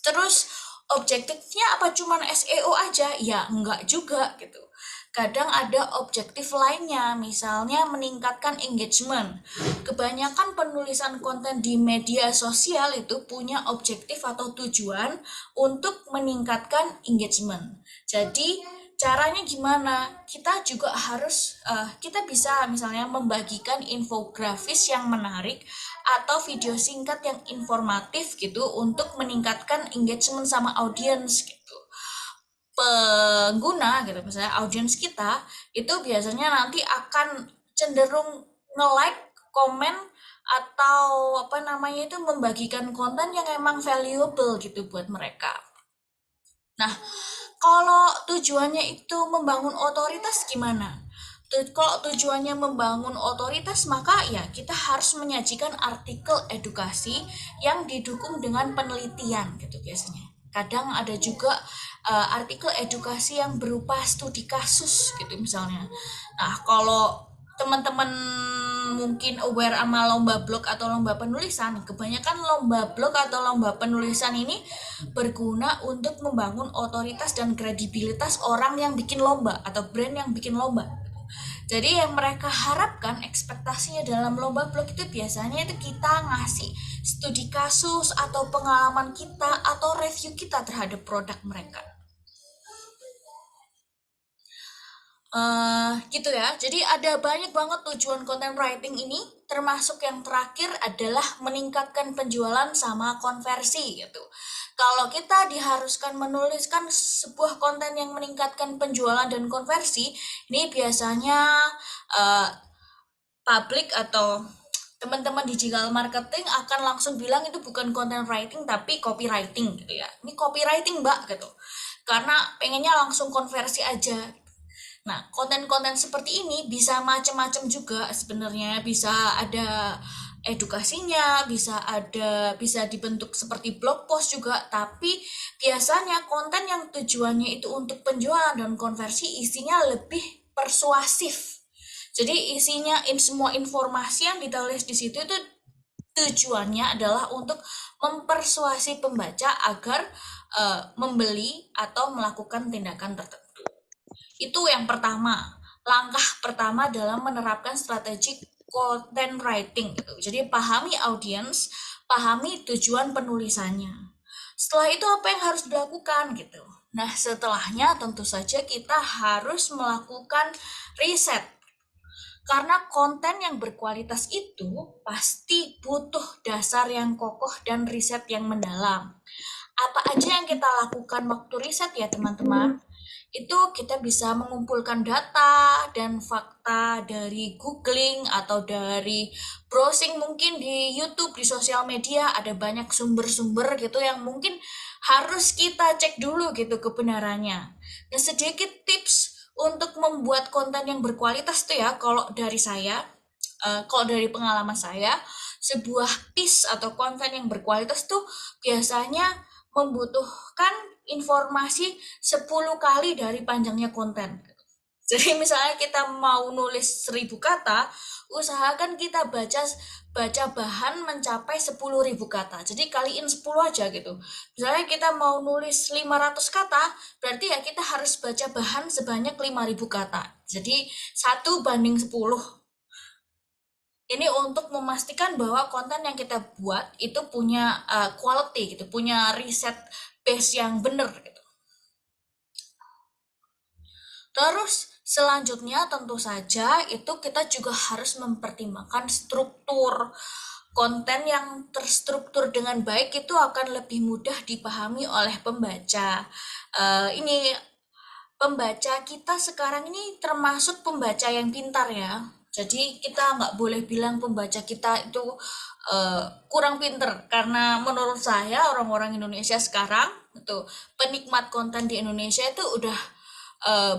Terus objektifnya apa cuman SEO aja? Ya enggak juga gitu. Kadang ada objektif lainnya, misalnya meningkatkan engagement. Kebanyakan penulisan konten di media sosial itu punya objektif atau tujuan untuk meningkatkan engagement. Jadi caranya gimana? Kita juga harus, kita bisa misalnya membagikan infografis yang menarik atau video singkat yang informatif gitu untuk meningkatkan engagement sama audiens gitu. Pengguna gitu, misalnya audiens kita itu biasanya nanti akan cenderung nge-like, komen, atau apa namanya itu membagikan konten yang emang valuable gitu buat mereka. Nah, kalau tujuannya itu membangun otoritas gimana? Kalau tujuannya membangun otoritas, maka ya kita harus menyajikan artikel edukasi yang didukung dengan penelitian gitu biasanya. Kadang ada juga artikel edukasi yang berupa studi kasus gitu misalnya. Nah, kalau teman-teman mungkin aware sama lomba blog atau lomba penulisan, kebanyakan lomba blog atau lomba penulisan ini berguna untuk membangun otoritas dan kredibilitas orang yang bikin lomba atau brand yang bikin lomba. Jadi yang mereka harapkan ekspektasinya dalam lomba blog itu biasanya itu kita ngasih studi kasus atau pengalaman kita atau review kita terhadap produk mereka. Gitu ya. Jadi ada banyak banget tujuan content writing ini, termasuk yang terakhir adalah meningkatkan penjualan sama konversi gitu. Kalau kita diharuskan menuliskan sebuah konten yang meningkatkan penjualan dan konversi, ini biasanya publik atau teman-teman digital marketing akan langsung bilang itu bukan content writing tapi copywriting gitu ya. Ini copywriting mbak gitu. Karena pengennya langsung konversi aja. Nah, konten-konten seperti ini bisa macam-macam juga sebenarnya, bisa ada edukasinya, bisa dibentuk seperti blog post juga, tapi biasanya konten yang tujuannya itu untuk penjualan dan konversi isinya lebih persuasif. Jadi isinya semua informasi yang ditulis di situ itu tujuannya adalah untuk mempersuasi pembaca agar membeli atau melakukan tindakan tertentu. Itu yang pertama. Langkah pertama dalam menerapkan strategi content writing gitu. Jadi pahami audiens, pahami tujuan penulisannya. Setelah itu apa yang harus dilakukan gitu. Nah, setelahnya tentu saja kita harus melakukan riset. Karena konten yang berkualitas itu pasti butuh dasar yang kokoh dan riset yang mendalam. Apa aja yang kita lakukan waktu riset ya teman-teman? Itu kita bisa mengumpulkan data dan fakta dari googling atau dari browsing mungkin di YouTube, di sosial media ada banyak sumber-sumber gitu yang mungkin harus kita cek dulu gitu kebenarannya. Dan sedikit tips untuk membuat konten yang berkualitas tuh ya, kalau dari saya, kalau dari pengalaman saya, sebuah piece atau konten yang berkualitas tuh biasanya membutuhkan informasi 10 kali dari panjangnya konten. Jadi misalnya kita mau nulis 1000 kata, usahakan kita baca bahan mencapai 10.000 kata. Jadi kaliin 10 aja gitu. Misalnya kita mau nulis 500 kata, berarti ya kita harus baca bahan sebanyak 5.000 kata. Jadi 1:10. Ini untuk memastikan bahwa konten yang kita buat itu punya quality gitu, punya riset base yang benar gitu. Terus selanjutnya tentu saja itu kita juga harus mempertimbangkan struktur. Konten yang terstruktur dengan baik itu akan lebih mudah dipahami oleh pembaca. Ini pembaca kita sekarang ini termasuk pembaca yang pintar ya. Jadi kita nggak boleh bilang pembaca kita itu kurang pinter, karena menurut saya orang-orang Indonesia sekarang itu penikmat konten di Indonesia itu udah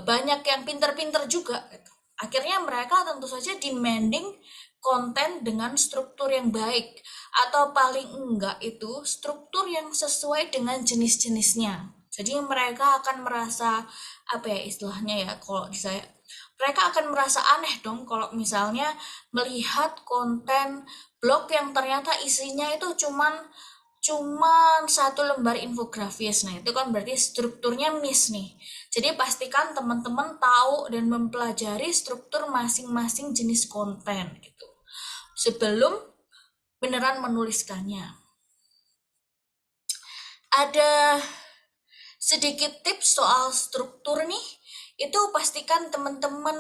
banyak yang pinter-pinter juga. Gitu. Akhirnya mereka tentu saja demanding konten dengan struktur yang baik atau paling enggak itu struktur yang sesuai dengan jenis-jenisnya. Jadi mereka akan merasa apa ya istilahnya ya kalau di saya, mereka akan merasa aneh dong kalau misalnya melihat konten blog yang ternyata isinya itu cuman cuman 1 lembar infografis. Nah, itu kan berarti strukturnya miss nih. Jadi pastikan teman-teman tahu dan mempelajari struktur masing-masing jenis konten gitu sebelum beneran menuliskannya. Ada sedikit tips soal struktur nih. Itu pastikan teman-teman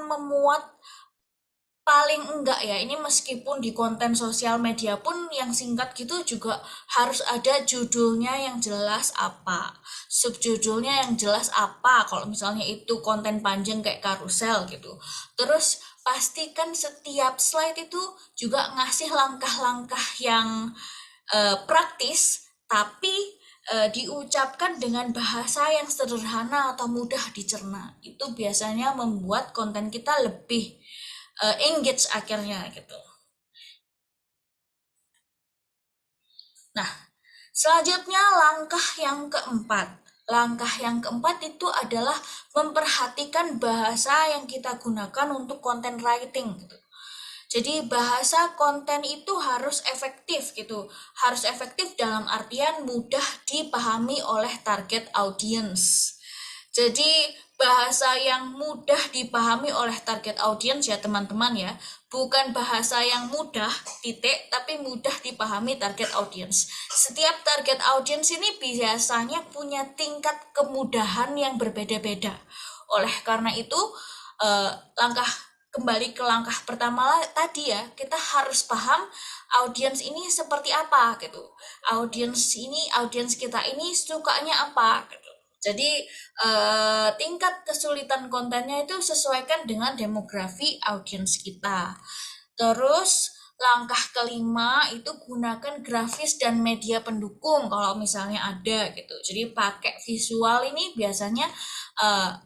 memuat paling enggak ya, ini meskipun di konten sosial media pun yang singkat gitu juga harus ada judulnya yang jelas apa, subjudulnya yang jelas apa, kalau misalnya itu konten panjang kayak karusel gitu. Terus pastikan setiap slide itu juga ngasih langkah-langkah yang praktis, tapi diucapkan dengan bahasa yang sederhana atau mudah dicerna. Itu biasanya membuat konten kita lebih engage akhirnya gitu. Nah, selanjutnya langkah yang keempat. Langkah yang keempat itu adalah memperhatikan bahasa yang kita gunakan untuk content writing gitu. Jadi bahasa konten itu harus efektif gitu. Harus efektif dalam artian mudah dipahami oleh target audience. Jadi bahasa yang mudah dipahami oleh target audience ya teman-teman ya. Bukan bahasa yang mudah titik, tapi mudah dipahami target audience. Setiap target audience ini biasanya punya tingkat kemudahan yang berbeda-beda. Oleh karena itu, kembali ke langkah pertama tadi ya, kita harus paham audiens ini seperti apa gitu. Audiens kita ini sukanya apa gitu. Jadi tingkat kesulitan kontennya itu sesuaikan dengan demografi audiens kita. Terus langkah kelima itu gunakan grafis dan media pendukung kalau misalnya ada gitu. Jadi pakai visual ini biasanya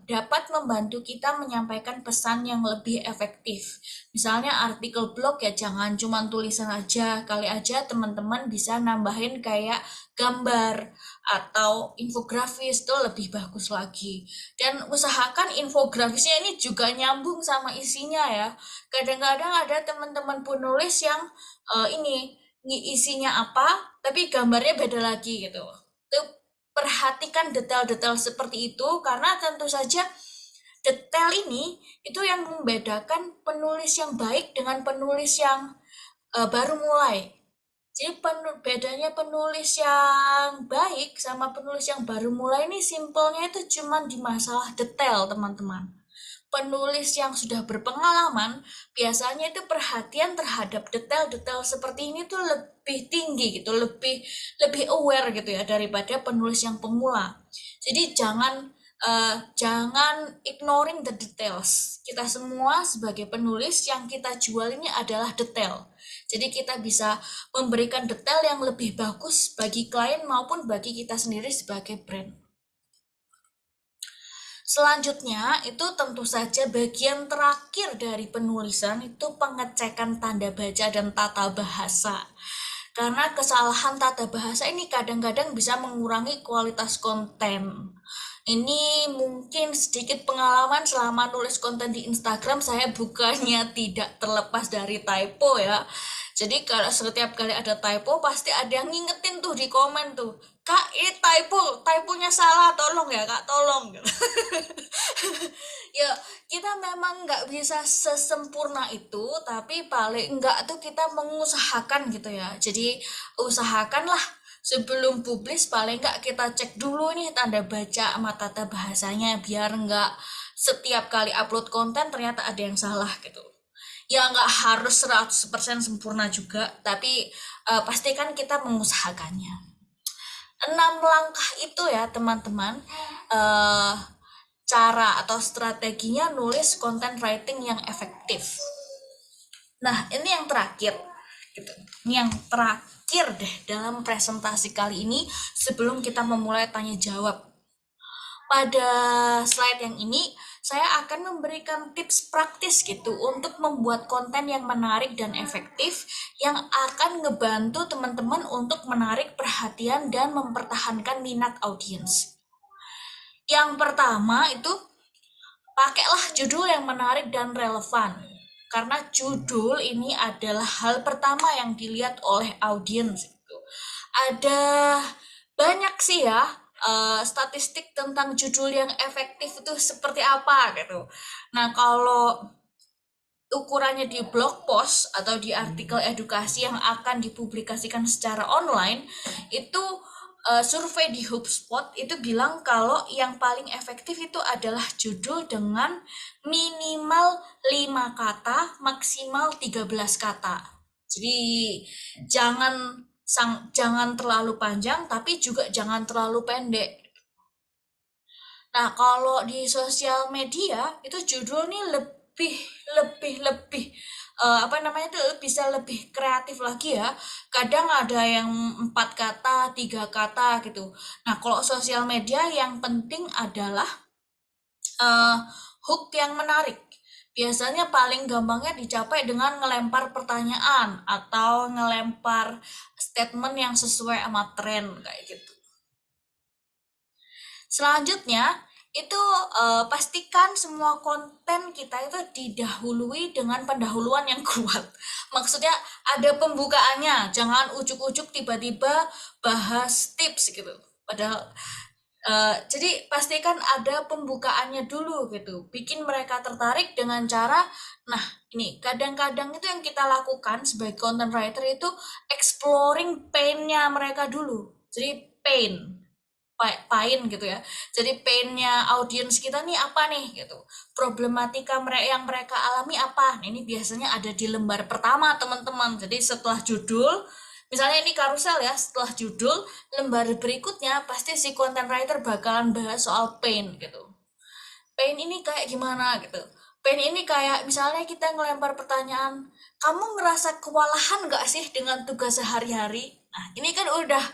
dapat membantu kita menyampaikan pesan yang lebih efektif. Misalnya artikel blog ya jangan cuma tulisan aja, kali aja teman-teman bisa nambahin kayak gambar atau infografis, itu lebih bagus lagi. Dan usahakan infografisnya ini juga nyambung sama isinya ya. Kadang-kadang ada teman-teman penulis yang ini isinya apa, tapi gambarnya beda lagi gitu. Itu perhatikan detail-detail seperti itu karena tentu saja detail ini itu yang membedakan penulis yang baik dengan penulis yang baru mulai. Jadi bedanya penulis yang baik sama penulis yang baru mulai ini simpelnya itu cuma di masalah detail teman-teman. Penulis yang sudah berpengalaman biasanya itu perhatian terhadap detail-detail seperti ini tuh lebih tinggi gitu, lebih aware gitu ya daripada penulis yang pemula. Jadi jangan ignoring the details. Kita semua sebagai penulis yang kita jual ini adalah detail. Jadi kita bisa memberikan detail yang lebih bagus bagi klien maupun bagi kita sendiri sebagai brand. Selanjutnya itu tentu saja bagian terakhir dari penulisan itu pengecekan tanda baca dan tata bahasa. Karena kesalahan tata bahasa ini kadang-kadang bisa mengurangi kualitas konten. Ini mungkin sedikit pengalaman selama nulis konten di Instagram, saya bukannya tidak terlepas dari typo ya. Jadi kalau setiap kali ada typo pasti ada yang ngingetin tuh di komen tuh, Kak ini typonya salah, tolong ya Kak, tolong. Ya kita memang nggak bisa sesempurna itu, tapi paling enggak tuh kita mengusahakan gitu ya. Jadi usahakanlah sebelum publis paling nggak kita cek dulu nih tanda baca sama tata bahasanya biar nggak setiap kali upload konten ternyata ada yang salah gitu. Ya nggak harus 100% sempurna juga, tapi pastikan kita mengusahakannya. 6 langkah itu ya teman-teman, cara atau strateginya nulis content writing yang efektif. Nah ini yang terakhir gitu. Ini yang terakhir deh dalam presentasi kali ini sebelum kita memulai tanya jawab. Pada slide yang ini saya akan memberikan tips praktis gitu untuk membuat konten yang menarik dan efektif yang akan ngebantu teman-teman untuk menarik perhatian dan mempertahankan minat audiens. Yang pertama itu pakailah judul yang menarik dan relevan. Karena judul ini adalah hal pertama yang dilihat oleh audiens. ada banyak sih ya statistik tentang judul yang efektif itu seperti apa gitu. Nah, kalau ukurannya di blog post atau di artikel edukasi yang akan dipublikasikan secara online, itu survei di HubSpot itu bilang kalau yang paling efektif itu adalah judul dengan minimal 5 kata, maksimal 13 kata. Jadi jangan terlalu panjang tapi juga jangan terlalu pendek. Nah, kalau di sosial media itu judul nih lebih apa namanya itu bisa lebih kreatif lagi ya. Kadang ada yang 4 kata, 3 kata gitu. Nah, kalau sosial media yang penting adalah hook yang menarik. Biasanya paling gampangnya dicapai dengan ngelempar pertanyaan atau ngelempar statement yang sesuai sama tren kayak gitu. Selanjutnya, itu pastikan semua konten kita itu didahului dengan pendahuluan yang kuat. Maksudnya ada pembukaannya, jangan ujuk-ujuk tiba-tiba bahas tips gitu. Padahal jadi pastikan ada pembukaannya dulu gitu. Bikin mereka tertarik dengan cara, nah ini kadang-kadang itu yang kita lakukan sebagai content writer itu exploring pain-nya mereka dulu. Jadi pain gitu ya. Jadi painnya audiens kita nih apa nih gitu. Problematika yang mereka alami apa. Nah, ini biasanya ada di lembar pertama teman-teman. Jadi setelah judul, misalnya ini karusel ya, setelah judul, lembar berikutnya pasti si content writer bakalan bahas soal pain gitu. Pain ini kayak gimana gitu. Pain ini kayak misalnya kita ngelempar pertanyaan, kamu ngerasa kewalahan gak sih dengan tugas sehari-hari? Nah, ini kan udah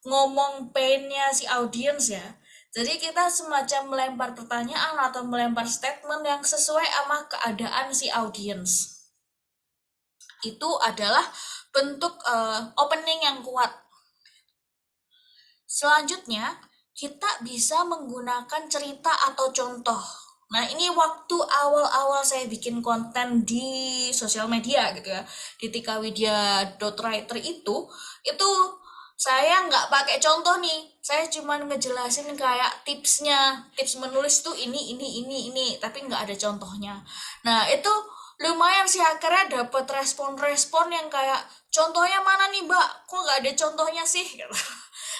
ngomong painnya si audiens ya. Jadi kita semacam melempar pertanyaan atau melempar statement yang sesuai sama keadaan si audiens. Itu adalah bentuk opening yang kuat. Selanjutnya, kita bisa menggunakan cerita atau contoh. Nah, ini waktu awal-awal saya bikin konten di sosial media gitu ya, di tikawidia.writer itu saya nggak pakai contoh nih, saya cuma ngejelasin kayak tipsnya, tips menulis tuh ini, tapi nggak ada contohnya. Nah, itu lumayan sih akhirnya dapat respon-respon yang kayak, contohnya mana nih mbak, kok nggak ada contohnya sih?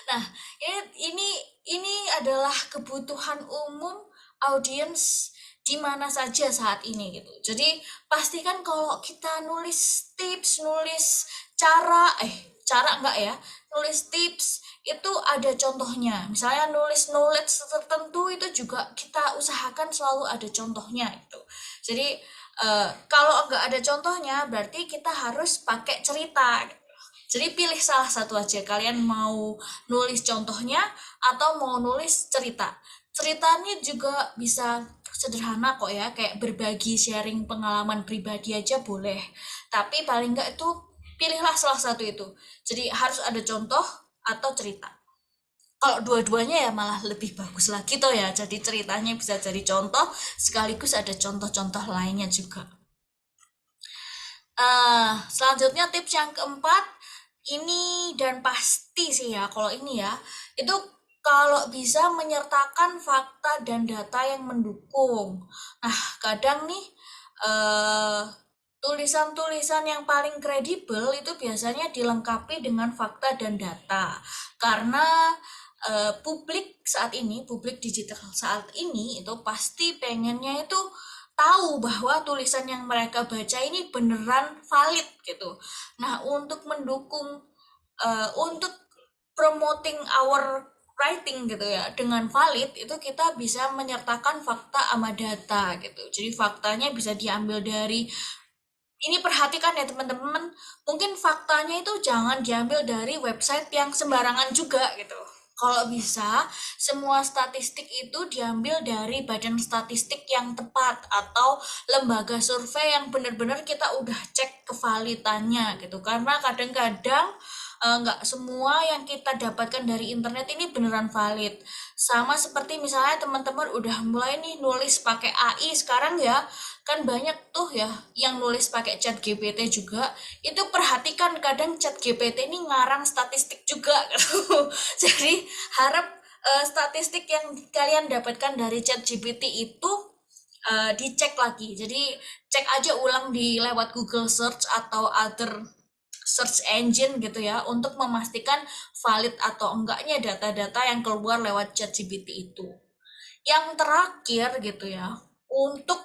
Nah, ini adalah kebutuhan umum audiens di mana saja saat ini gitu. Jadi pastikan kalau kita nulis tips, nulis cara enggak ya, nulis tips itu ada contohnya. Misalnya nulis knowledge tertentu itu juga kita usahakan selalu ada contohnya itu. Jadi kalau enggak ada contohnya berarti kita harus pakai cerita. Jadi pilih salah satu aja, kalian mau nulis contohnya atau mau nulis cerita. Ceritanya juga bisa sederhana kok ya, kayak berbagi sharing pengalaman pribadi aja boleh. Tapi paling enggak itu pilihlah salah satu itu. Jadi harus ada contoh atau cerita. Kalau dua-duanya ya malah lebih bagus lagi toh ya. Jadi ceritanya bisa jadi contoh sekaligus ada contoh-contoh lainnya juga. Selanjutnya tips yang keempat, ini dan pasti sih ya kalau ini ya, itu kalau bisa menyertakan fakta dan data yang mendukung. Nah, kadang nih tulisan-tulisan yang paling kredibel itu biasanya dilengkapi dengan fakta dan data. Karena publik digital saat ini itu pasti pengennya itu tahu bahwa tulisan yang mereka baca ini beneran valid gitu. Nah, untuk mendukung untuk promoting our writing gitu ya dengan valid, itu kita bisa menyertakan fakta sama data gitu. Jadi faktanya bisa diambil dari, ini perhatikan ya teman-teman, mungkin faktanya itu jangan diambil dari website yang sembarangan juga gitu. Kalau bisa, semua statistik itu diambil dari badan statistik yang tepat atau lembaga survei yang benar-benar kita udah cek kevalitannya gitu. Karena kadang-kadang nggak semua yang kita dapatkan dari internet ini beneran valid. Sama seperti misalnya teman-teman udah mulai nih nulis pakai AI sekarang ya, Kan banyak tuh ya yang nulis pakai chat GPT juga, itu perhatikan kadang chat GPT ini ngarang statistik juga gitu. Jadi harap statistik yang kalian dapatkan dari chat GPT itu dicek lagi. Jadi cek aja ulang di lewat Google Search atau other search engine gitu ya, untuk memastikan valid atau enggaknya data-data yang keluar lewat ChatGPT itu. Yang terakhir gitu ya, untuk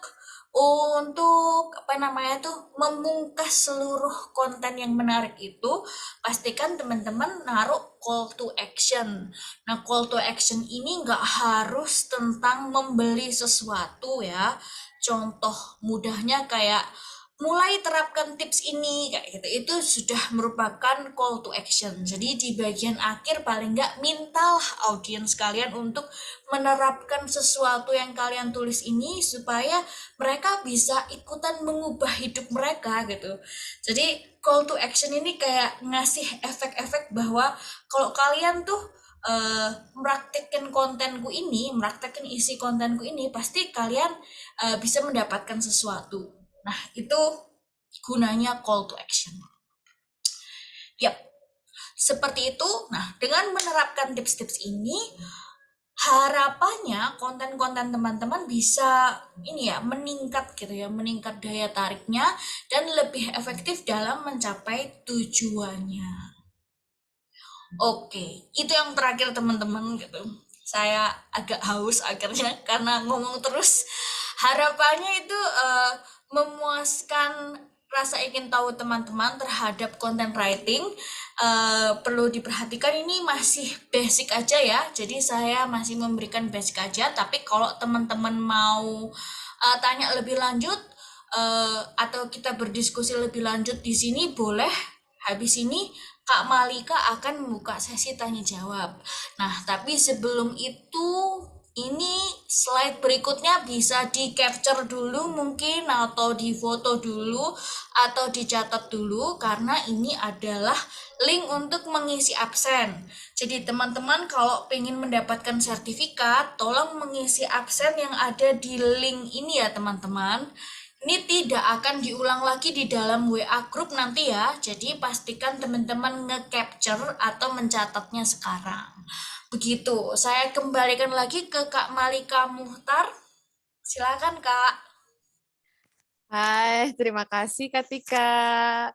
apa namanya tuh, memungkas seluruh konten yang menarik itu, pastikan teman-teman naruh call to action. Nah, call to action ini nggak harus tentang membeli sesuatu ya. Contoh mudahnya kayak mulai terapkan tips ini kayak gitu, itu sudah merupakan call to action. Jadi di bagian akhir paling nggak mintalah audiens kalian untuk menerapkan sesuatu yang kalian tulis ini supaya mereka bisa ikutan mengubah hidup mereka gitu. Jadi call to action ini kayak ngasih efek-efek bahwa kalau kalian tuh meraktekin kontenku ini, meraktekin isi kontenku ini, pasti kalian bisa mendapatkan sesuatu. Nah, itu gunanya call to action. Yap, seperti itu. Nah, dengan menerapkan tips-tips ini, harapannya konten-konten teman-teman bisa ini ya, meningkat gitu ya, meningkat daya tariknya dan lebih efektif dalam mencapai tujuannya. Oke, itu yang terakhir teman-teman gitu. Saya agak haus akhirnya karena ngomong terus. Harapannya itu memuaskan rasa ingin tahu teman-teman terhadap content writing. Perlu diperhatikan ini masih basic aja ya. Jadi saya masih memberikan basic aja. Tapi kalau teman-teman mau tanya lebih lanjut atau kita berdiskusi lebih lanjut di sini, boleh. Habis ini Kak Malika akan membuka sesi tanya jawab. Nah, tapi sebelum itu, ini slide berikutnya bisa di capture dulu mungkin, atau di foto dulu, atau dicatat dulu, karena ini adalah link untuk mengisi absen. Jadi teman-teman kalau ingin mendapatkan sertifikat, tolong mengisi absen yang ada di link ini ya teman-teman. Ini tidak akan diulang lagi di dalam WA group nanti ya. Jadi pastikan teman-teman nge-capture atau mencatatnya sekarang. Begitu. Saya kembalikan lagi ke Kak Malika Muhtar. Silakan Kak. Hai, terima kasih Kak Tika.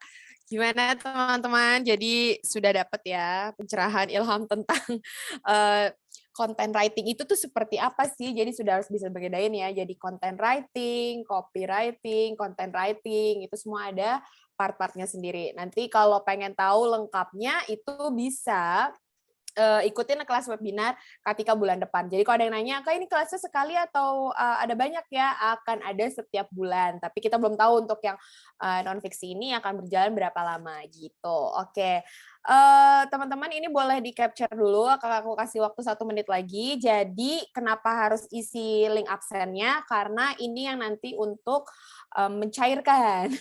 Gimana teman-teman? Jadi sudah dapat ya pencerahan ilham tentang content writing itu tuh seperti apa sih? Jadi sudah harus bisa bedain ya. Jadi content writing, copywriting, content writing itu semua ada part-partnya sendiri. Nanti kalau pengen tahu lengkapnya itu bisa ikutin kelas webinar Katika bulan depan. Jadi kalau ada yang nanya, Kak ini kelasnya sekali atau ada banyak ya? Akan ada setiap bulan. Tapi kita belum tahu untuk yang non-fiksi ini akan berjalan berapa lama gitu. Oke, teman-teman ini boleh di-capture dulu. Aku kasih waktu 1 menit lagi. Jadi kenapa harus isi link absennya? Karena ini yang nanti untuk mencairkan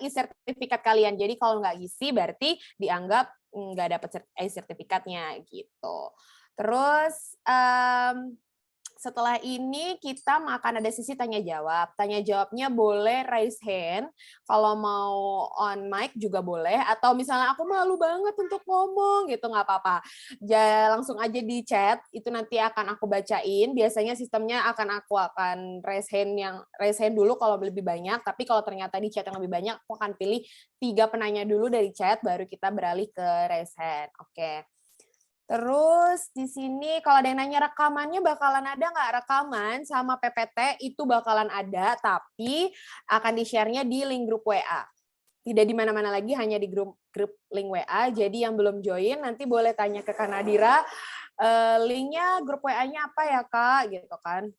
e-sertifikat kalian. Jadi kalau nggak isi berarti dianggap nggak dapat sertifikatnya gitu. Terus setelah ini kita akan ada sesi tanya jawab. Tanya jawabnya boleh raise hand, kalau mau on mic juga boleh, atau misalnya aku malu banget untuk ngomong gitu nggak apa-apa. Langsung aja di chat, itu nanti akan aku bacain. Biasanya sistemnya aku akan raise hand dulu kalau lebih banyak, tapi kalau ternyata di chat yang lebih banyak, aku akan pilih 3 penanya dulu dari chat, baru kita beralih ke raise hand. Oke. Terus di sini kalau ada yang nanya rekamannya bakalan ada nggak? Rekaman sama PPT itu bakalan ada, tapi akan di-share-nya di link grup WA. Tidak di mana-mana lagi, hanya di grup link WA. Jadi yang belum join nanti boleh tanya ke Kak Nadira, linknya grup WA-nya apa ya Kak? Gitu kan.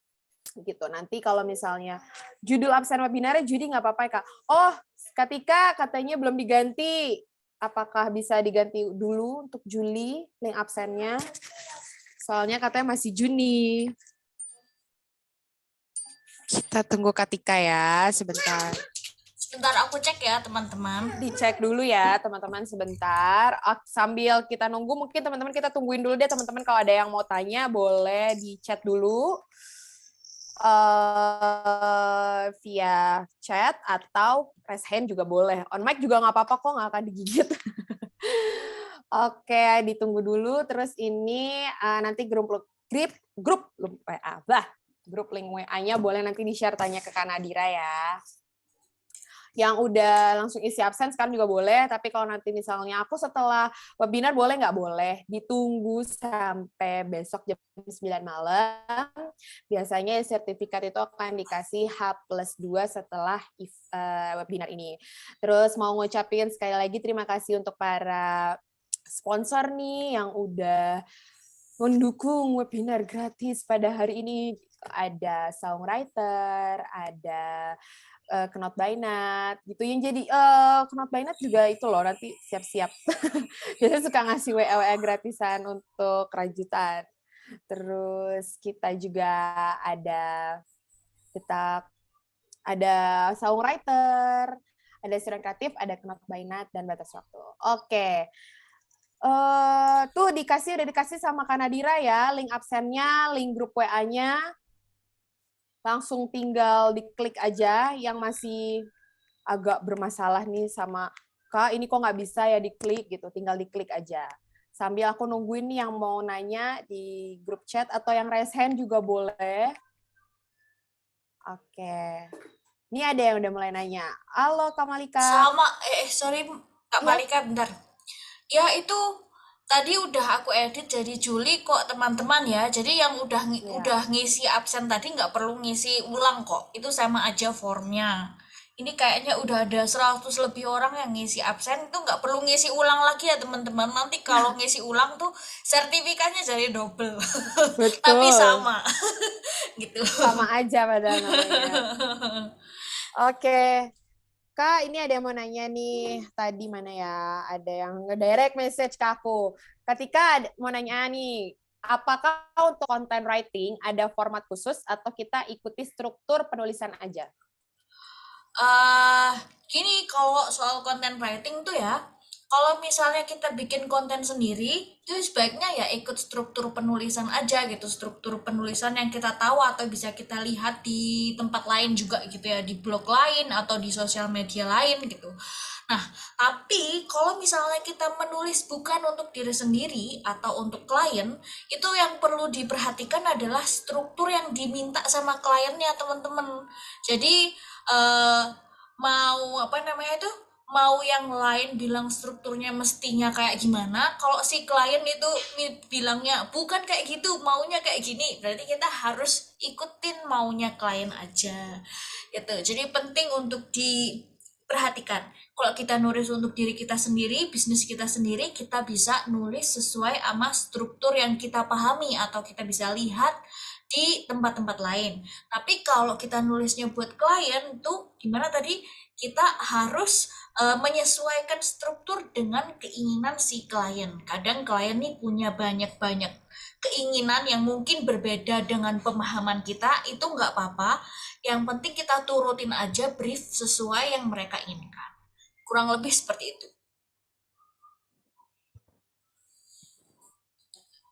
Gitu. Nanti kalau misalnya judul absen webinarnya Judi nggak apa-apa ya Kak. Oh, Katika katanya belum diganti. Apakah bisa diganti dulu untuk Juli link absennya? Soalnya katanya masih Juni. Kita tunggu Katika ya, sebentar. Sebentar aku cek ya teman-teman. Dicek dulu ya teman-teman sebentar. Sambil kita nunggu, mungkin teman-teman kita tungguin dulu deh teman-teman, kalau ada yang mau tanya boleh di chat dulu. via chat atau raise hand juga boleh. On mic juga nggak apa-apa kok, nggak akan digigit. Oke, ditunggu dulu. Terus ini nanti grup WA, grup link WA-nya boleh nanti di-share, tanya ke Kak Nadira ya. Yang udah langsung isi absen sekarang juga boleh, tapi kalau nanti misalnya aku setelah webinar boleh nggak boleh, ditunggu sampai besok jam 9 malam. Biasanya sertifikat itu akan dikasih H+2 setelah webinar ini. Terus mau ngucapin sekali lagi terima kasih untuk para sponsor nih yang udah mendukung webinar gratis pada hari ini. Ada Songwriter, ada Knot by Nat gitu. Yang jadi Knot by Nat juga itu loh, nanti siap-siap. Biasanya suka ngasih WA gratisan untuk kerajutan. Terus kita juga ada Songwriter, ada Siaran Kreatif, ada Knot by Nat, dan Batas Waktu. Oke. Tuh udah dikasih sama Kak Nadira ya, link absennya, link grup WA-nya. Langsung tinggal diklik aja. Yang masih agak bermasalah nih sama Kak, ini kok nggak bisa ya diklik gitu, tinggal diklik aja. Sambil aku nungguin nih yang mau nanya di grup chat atau yang raise hand juga boleh. Oke. Ini ada yang udah mulai nanya. Halo Kak Malika. Sama, sorry Kak Ya. Malika, bentar. Ya itu tadi udah aku edit jadi Juli kok teman-teman ya. Jadi yang udah ngisi absen tadi nggak perlu ngisi ulang kok. Itu sama aja formnya. Ini kayaknya udah ada 100 lebih orang yang ngisi absen, itu nggak perlu ngisi ulang lagi ya teman-teman. Nanti kalau ngisi ulang tuh sertifikatnya jadi double. Betul. Tapi sama. Gitu. Sama aja pada namanya. Oke. Kak, ini ada yang mau nanya nih. Tadi mana ya? Ada yang nge-direct message ke aku. Ketika mau nanya nih, apakah untuk content writing ada format khusus atau kita ikuti struktur penulisan aja? Gini, kalau soal content writing tuh ya, kalau misalnya kita bikin konten sendiri, itu sebaiknya ya ikut struktur penulisan aja gitu, struktur penulisan yang kita tahu atau bisa kita lihat di tempat lain juga gitu ya, di blog lain atau di sosial media lain gitu. Nah, tapi kalau misalnya kita menulis bukan untuk diri sendiri atau untuk klien, itu yang perlu diperhatikan adalah struktur yang diminta sama kliennya, teman-teman. Jadi, mau apa namanya itu, mau yang lain bilang strukturnya mestinya kayak gimana, kalau si klien itu bilangnya bukan kayak gitu, maunya kayak gini, berarti kita harus ikutin maunya klien aja gitu. Jadi penting untuk diperhatikan. Kalau kita nulis untuk diri kita sendiri, bisnis kita sendiri, kita bisa nulis sesuai sama struktur yang kita pahami atau kita bisa lihat di tempat-tempat lain. Tapi kalau kita nulisnya buat klien tuh gimana tadi? Kita harus menyesuaikan struktur dengan keinginan si klien. Kadang klien nih punya banyak-banyak keinginan yang mungkin berbeda dengan pemahaman kita, itu nggak apa-apa. Yang penting kita turutin aja brief sesuai yang mereka inginkan. Kurang lebih seperti itu.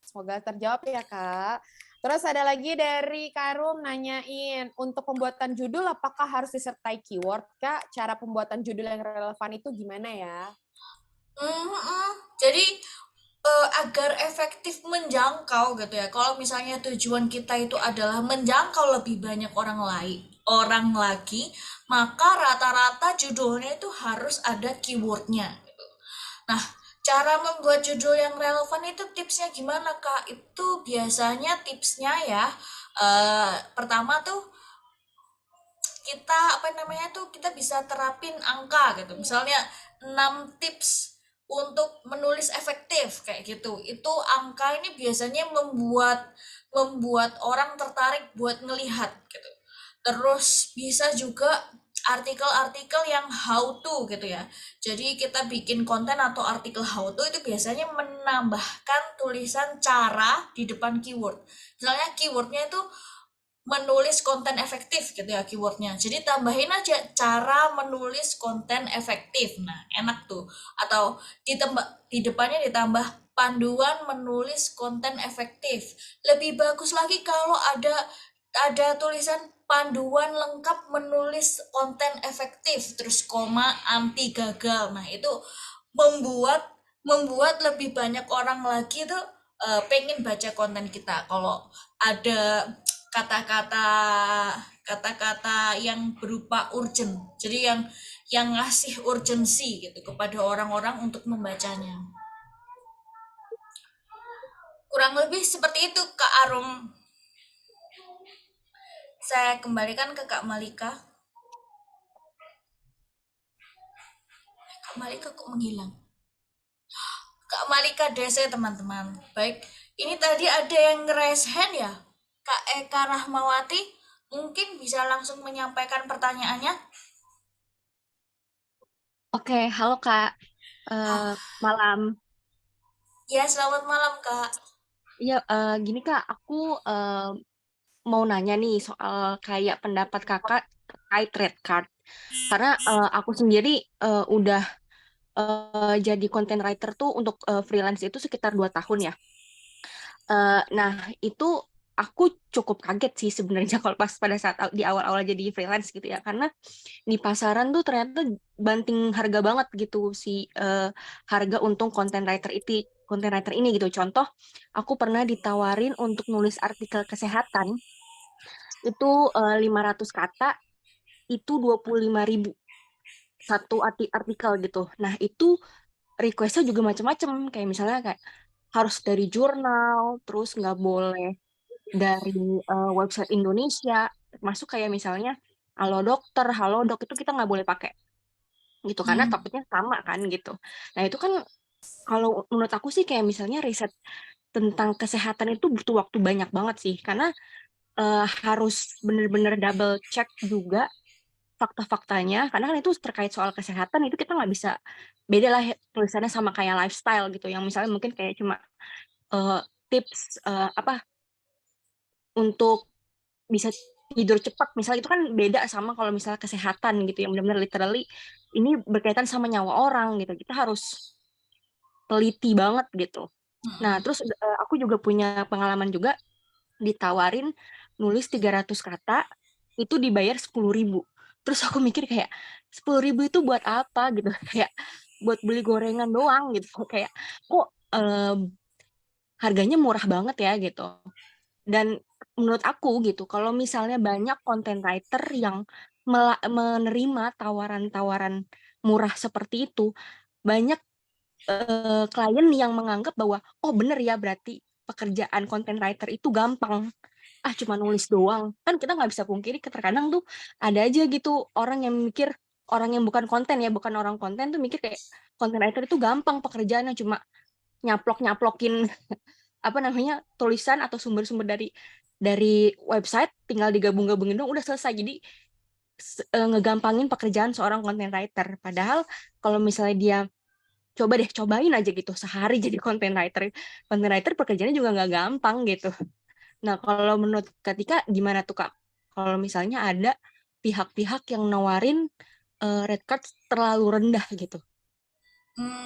Semoga terjawab ya, Kak. Terus ada lagi dari Karum nanyain, untuk pembuatan judul apakah harus disertai keyword, Kak? Cara pembuatan judul yang relevan itu gimana ya? Jadi agar efektif menjangkau gitu ya. Kalau misalnya tujuan kita itu adalah menjangkau lebih banyak orang lagi, maka rata-rata judulnya itu harus ada keywordnya. Gitu. Nah, cara membuat judul yang relevan itu tipsnya gimana Kak? Itu biasanya tipsnya ya, pertama tuh kita kita bisa terapin angka gitu. Misalnya 6 tips untuk menulis efektif kayak gitu. Itu angka ini biasanya membuat orang tertarik buat ngelihat gitu. Terus bisa juga artikel-artikel yang how to gitu ya. Jadi kita bikin konten atau artikel how to itu biasanya menambahkan tulisan cara di depan keyword. Misalnya keywordnya itu menulis konten efektif gitu ya keywordnya. Jadi tambahin aja cara menulis konten efektif. Nah, enak tuh. Atau di depannya ditambah panduan menulis konten efektif. Lebih bagus lagi kalau ada ada tulisan panduan lengkap menulis konten efektif terus koma anti gagal. Nah, itu membuat membuat lebih banyak orang lagi tuh pengen baca konten kita kalau ada kata-kata kata-kata yang berupa urgent. Jadi yang ngasih urgensi gitu kepada orang-orang untuk membacanya. Kurang lebih seperti itu Kak Arum. Saya kembalikan ke Kak Malika. Kak Malika kok menghilang? Kak Malika DC teman-teman. Baik, ini tadi ada yang raise hand ya? Kak Eka Rahmawati, mungkin bisa langsung menyampaikan pertanyaannya? Oke, halo Kak. Eh, Ah, Malam. ya selamat malam Kak. Ya, gini Kak, aku mau nanya nih soal kayak pendapat Kakak terkait red card. Karena aku sendiri udah jadi content writer tuh untuk freelance itu sekitar 2 tahun ya. Nah, itu aku cukup kaget sih sebenarnya kalau pas pada saat di awal-awal jadi freelance gitu ya. Karena di pasaran tuh ternyata banting harga banget gitu si harga untung content writer ini gitu. Contoh, aku pernah ditawarin untuk nulis artikel kesehatan itu 500 kata itu 25.000 satu artikel gitu. Nah, itu requestnya juga macam-macam kayak misalnya kayak harus dari jurnal, terus nggak boleh dari website Indonesia, termasuk kayak misalnya Halo Dokter, Halo Dok itu kita nggak boleh pakai gitu karena Hmm, topiknya sama kan gitu. Nah itu kan kalau menurut aku sih kayak misalnya riset tentang kesehatan itu butuh waktu banyak banget sih karena harus bener-bener double check juga fakta-faktanya karena kan itu terkait soal kesehatan itu kita nggak bisa beda lah tulisannya sama kayak lifestyle gitu yang misalnya mungkin kayak cuma eh, tips apa untuk bisa tidur cepat misalnya itu kan beda sama kalau misalnya kesehatan gitu yang benar-benar literally ini berkaitan sama nyawa orang gitu kita harus teliti banget gitu. Nah, terus aku juga punya pengalaman juga ditawarin nulis 300 kata itu dibayar 10.000. Terus aku mikir kayak 10.000 itu buat apa gitu kayak buat beli gorengan doang gitu kayak kok harganya murah banget ya gitu. Dan menurut aku gitu, kalau misalnya banyak content writer yang menerima tawaran-tawaran murah seperti itu, banyak klien yang menganggap bahwa, oh bener ya berarti pekerjaan content writer itu gampang. Ah cuma nulis doang. Kan kita nggak bisa pungkiri, terkadang tuh ada aja gitu orang yang mikir, orang yang bukan konten ya, bukan orang konten tuh mikir kayak content writer itu gampang pekerjaannya cuma nyaplok-nyaplokin apa namanya tulisan atau sumber-sumber dari website tinggal digabung-gabungin dong udah selesai jadi ngegampangin pekerjaan seorang content writer padahal kalau misalnya dia coba deh cobain aja gitu sehari jadi content writer pekerjaannya juga nggak gampang gitu. Nah kalau menurut Ketika gimana tuh Kak kalau misalnya ada pihak-pihak yang nawarin red card terlalu rendah gitu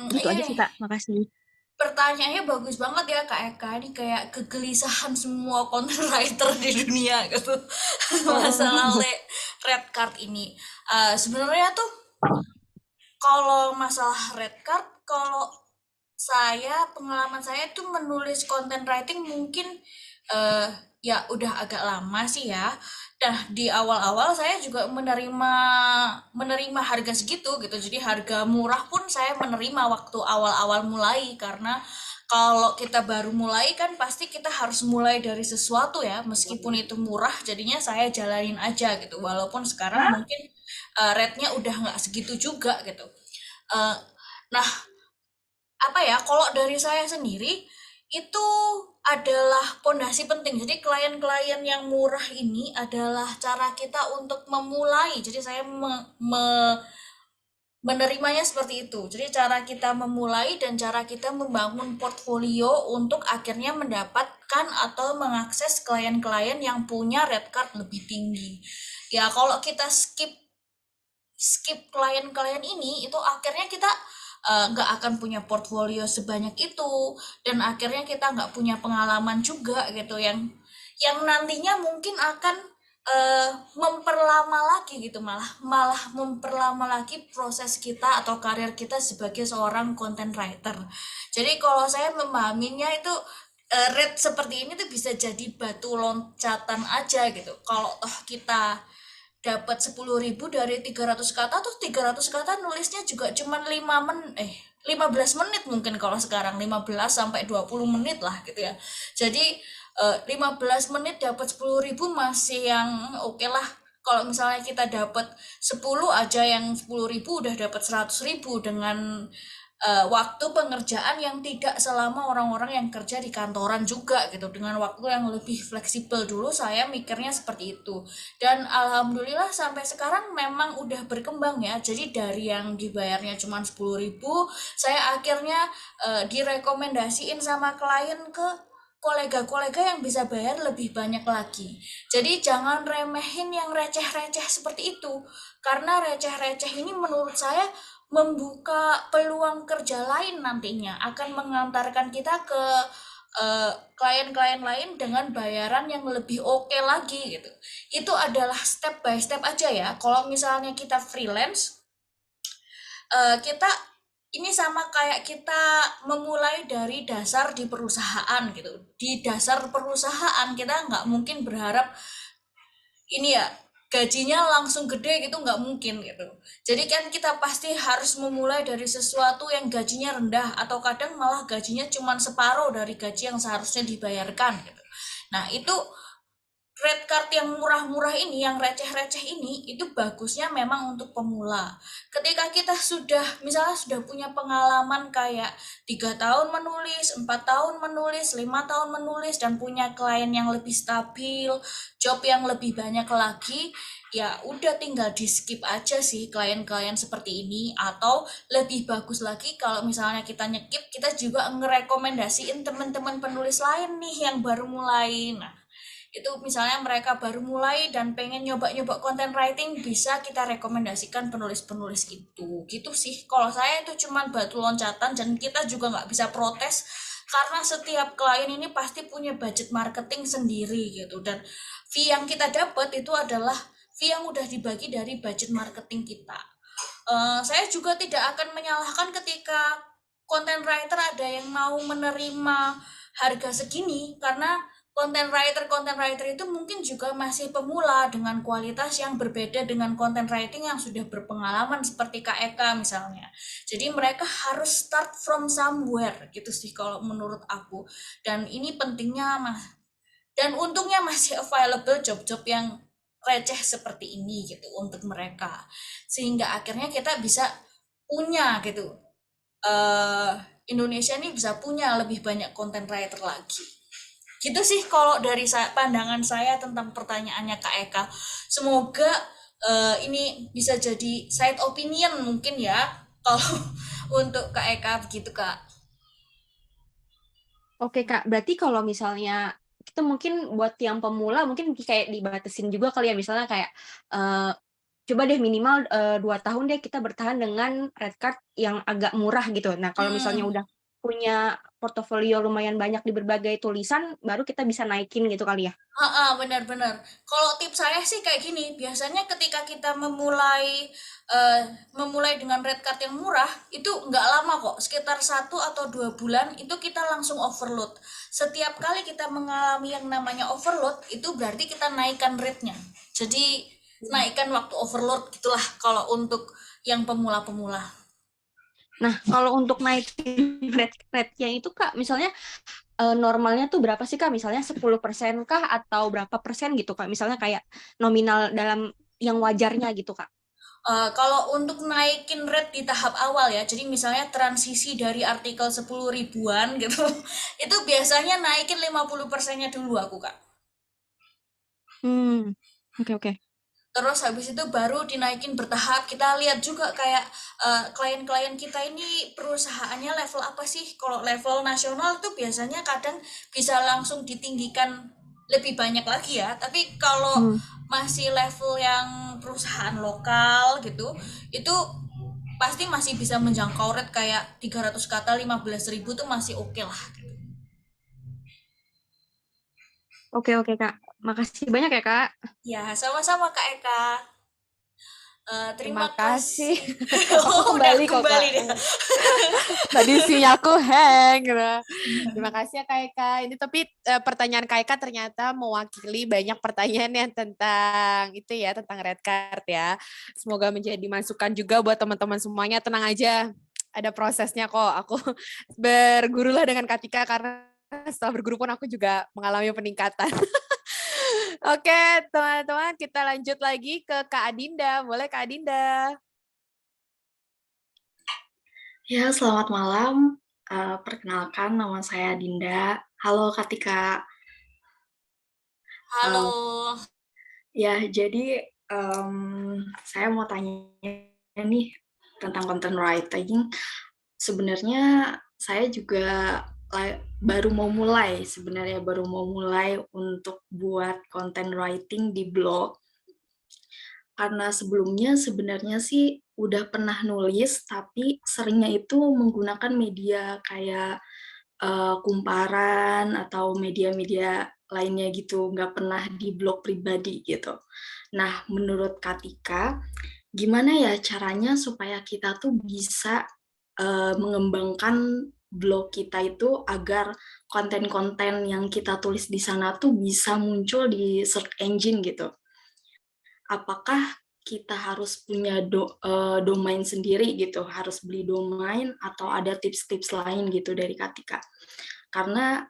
gitu iya aja sih nih. Kak makasih. Pertanyaannya bagus banget ya Kak Eka. Ini kayak kegelisahan semua content writer di dunia gitu. Masalah red card ini. Sebenarnya tuh kalau masalah red card, kalau pengalaman saya tuh menulis content writing mungkin eh, ya udah agak lama sih ya. Dah di awal-awal saya juga menerima menerima harga segitu gitu. Jadi harga murah pun saya menerima waktu awal-awal mulai karena kalau kita baru mulai kan pasti kita harus mulai dari sesuatu ya. Meskipun itu murah jadinya saya jalanin aja gitu. Walaupun sekarang mungkin rate-nya udah nggak segitu juga gitu. Eh, nah, apa ya, kalau dari saya sendiri itu adalah pondasi penting. Jadi klien-klien yang murah ini adalah cara kita untuk memulai. Jadi saya menerimanya seperti itu. Jadi cara kita memulai dan cara kita membangun portfolio untuk akhirnya mendapatkan atau mengakses klien-klien yang punya red card lebih tinggi. Ya kalau kita skip skip klien-klien ini itu akhirnya kita nggak akan punya portfolio sebanyak itu dan akhirnya kita nggak punya pengalaman juga gitu yang nantinya mungkin akan memperlama lagi gitu, malah memperlama lagi proses kita atau karir kita sebagai seorang content writer. Jadi kalau saya memahaminya itu rate seperti ini tuh bisa jadi batu loncatan aja gitu. Kalau toh kita dapat 10.000 dari 300 kata, tuh 300 kata nulisnya juga cuman 15 menit mungkin, kalau sekarang 15 sampai 20 menit lah gitu ya. Jadi 15 menit dapat 10.000 masih yang oke lah. Kalau misalnya kita dapat 10 aja, yang 10.000 udah dapat 100.000 dengan waktu pengerjaan yang tidak selama orang-orang yang kerja di kantoran juga gitu, dengan waktu yang lebih fleksibel. Dulu saya mikirnya seperti itu, dan alhamdulillah sampai sekarang memang udah berkembang ya. Jadi dari yang dibayarnya cuma 10.000, saya akhirnya direkomendasiin sama klien ke kolega-kolega yang bisa bayar lebih banyak lagi. Jadi jangan remehin yang receh-receh seperti itu, karena receh-receh ini menurut saya membuka peluang kerja lain, nantinya akan mengantarkan kita ke klien-klien lain dengan bayaran yang lebih oke lagi gitu. Itu adalah step by step aja ya. Kalau misalnya kita freelance, kita ini sama kayak kita memulai dari dasar di perusahaan gitu. Di dasar perusahaan kita nggak mungkin berharap ini ya gajinya langsung gede gitu, nggak mungkin gitu. Jadi kan kita pasti harus memulai dari sesuatu yang gajinya rendah, atau kadang malah gajinya cuma separuh dari gaji yang seharusnya dibayarkan gitu. Nah itu red card yang murah-murah ini, yang receh-receh ini, itu bagusnya memang untuk pemula. Ketika kita misalnya sudah punya pengalaman kayak 3 tahun menulis, 4 tahun menulis, 5 tahun menulis, dan punya klien yang lebih stabil, job yang lebih banyak lagi, ya udah tinggal di skip aja sih klien-klien seperti ini. Atau lebih bagus lagi kalau misalnya kita nyekip, kita juga ngerekomendasiin teman-teman penulis lain nih yang baru mulai. Nah, itu misalnya mereka baru mulai dan pengen nyoba-nyoba content writing, bisa kita rekomendasikan penulis-penulis itu gitu sih. Kalau saya itu cuma batu loncatan, dan kita juga nggak bisa protes karena setiap klien ini pasti punya budget marketing sendiri gitu, dan fee yang kita dapat itu adalah fee yang udah dibagi dari budget marketing kita. Saya juga tidak akan menyalahkan ketika content writer ada yang mau menerima harga segini, karena content writer itu mungkin juga masih pemula dengan kualitas yang berbeda dengan content writing yang sudah berpengalaman seperti Kak Eka misalnya. Jadi mereka harus start from somewhere gitu sih kalau menurut aku. Dan ini pentingnya dan untungnya masih available job-job yang receh seperti ini gitu untuk mereka. Sehingga akhirnya kita bisa punya gitu, Indonesia ini bisa punya lebih banyak content writer lagi. Gitu sih kalau dari pandangan saya tentang pertanyaannya Kak Eka. Semoga ini bisa jadi side opinion mungkin ya kalau untuk Kak Eka begitu Kak. Oke Kak, berarti kalau misalnya kita mungkin buat yang pemula mungkin kayak dibatasin juga kali ya, misalnya kayak coba deh minimal 2 tahun deh kita bertahan dengan red card yang agak murah gitu. Nah kalau misalnya udah punya portofolio lumayan banyak di berbagai tulisan, baru kita bisa naikin gitu kali ya. Benar-benar. Kalau tips saya sih kayak gini, biasanya ketika kita memulai dengan red card yang murah, itu nggak lama kok, sekitar 1 atau 2 bulan itu kita langsung overload. Setiap kali kita mengalami yang namanya overload, itu berarti kita naikkan rate-nya. Jadi naikkan waktu overload gitulah kalau untuk yang pemula-pemula. Nah, kalau untuk naikin rate-nya itu Kak, misalnya normalnya tuh berapa sih Kak? Misalnya 10% kah atau berapa persen gitu Kak? Misalnya kayak nominal dalam yang wajarnya gitu Kak. Kalau untuk naikin rate di tahap awal ya, jadi misalnya transisi dari artikel 10 ribuan gitu, itu biasanya naikin 50%-nya dulu aku Kak. Oke. Terus habis itu baru dinaikin bertahap. Kita lihat juga kayak klien-klien kita ini perusahaannya level apa sih. Kalau level nasional tuh biasanya kadang bisa langsung ditinggikan lebih banyak lagi ya. Tapi kalau masih level yang perusahaan lokal gitu, itu pasti masih bisa menjangkau rate kayak 300 kata 15.000 tuh masih oke lah. Oke, oke, Kak. Makasih banyak ya, Kak. Ya, sama-sama Kak Eka. Terima Terima kasih. kasih. Aku Oh, udah kembali kok, Kak. kembali deh. Tadi sinyalku hang gitu. Terima kasih ya Kak Eka. Ini tapi pertanyaan Kak Eka ternyata mewakili banyak pertanyaan yang tentang itu ya, tentang red card ya. Semoga menjadi masukan juga buat teman-teman semuanya. Tenang aja, ada prosesnya kok. Aku bergurulah dengan Katika karena setelah berguru pun aku juga mengalami peningkatan. Oke, teman-teman, kita lanjut lagi ke Kak Adinda. Boleh Kak Adinda? Ya, selamat malam. Perkenalkan, nama saya Dinda. Halo, Katika. Halo. Ya, jadi saya mau tanya nih tentang content writing. Sebenarnya saya juga baru mau mulai untuk buat content writing di blog. Karena sebelumnya sebenarnya sih udah pernah nulis, tapi seringnya itu menggunakan media kayak kumparan atau media-media lainnya gitu, nggak pernah di blog pribadi gitu. Nah, menurut Katika, gimana ya caranya supaya kita tuh bisa mengembangkan blog kita itu agar konten-konten yang kita tulis di sana tuh bisa muncul di search engine gitu? Apakah kita harus punya domain sendiri gitu, harus beli domain atau ada tips-tips lain gitu dari Katika? Karena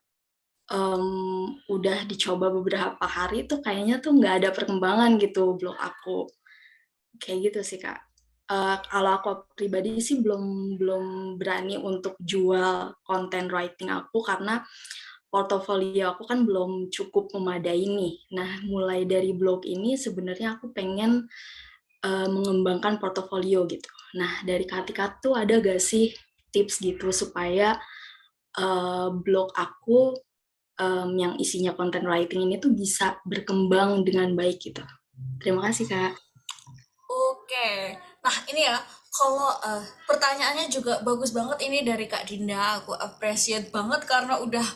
udah dicoba beberapa hari tuh kayaknya tuh nggak ada perkembangan gitu blog aku. Kayak gitu sih, Kak. Kalau aku pribadi sih belum belum berani untuk jual content writing aku karena portofolio aku kan belum cukup memadai nih. Nah, mulai dari blog ini sebenarnya aku pengen mengembangkan portofolio gitu. Nah, dari Katika tuh ada gak sih tips gitu supaya blog aku yang isinya content writing ini tuh bisa berkembang dengan baik gitu. Terima kasih, Kak. Oke. Nah, ini ya, kalau pertanyaannya juga bagus banget ini dari Kak Dinda. Aku appreciate banget karena udah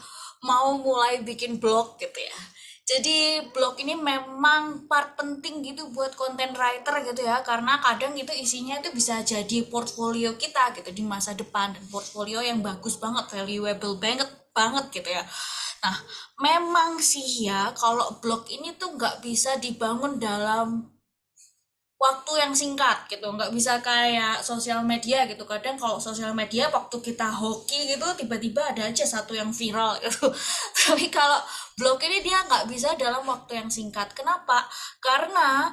mau mulai bikin blog gitu ya. Jadi blog ini memang part penting gitu buat content writer gitu ya, karena kadang itu isinya itu bisa jadi portfolio kita gitu di masa depan, dan portfolio yang bagus banget, valuable banget banget gitu ya. Nah, memang sih ya kalau blog ini tuh nggak bisa dibangun dalam waktu yang singkat gitu, nggak bisa kayak sosial media gitu. Kadang kalau sosial media waktu kita hoki gitu tiba-tiba ada aja satu yang viral gitu. Tapi kalau blog ini dia nggak bisa dalam waktu yang singkat. Kenapa? Karena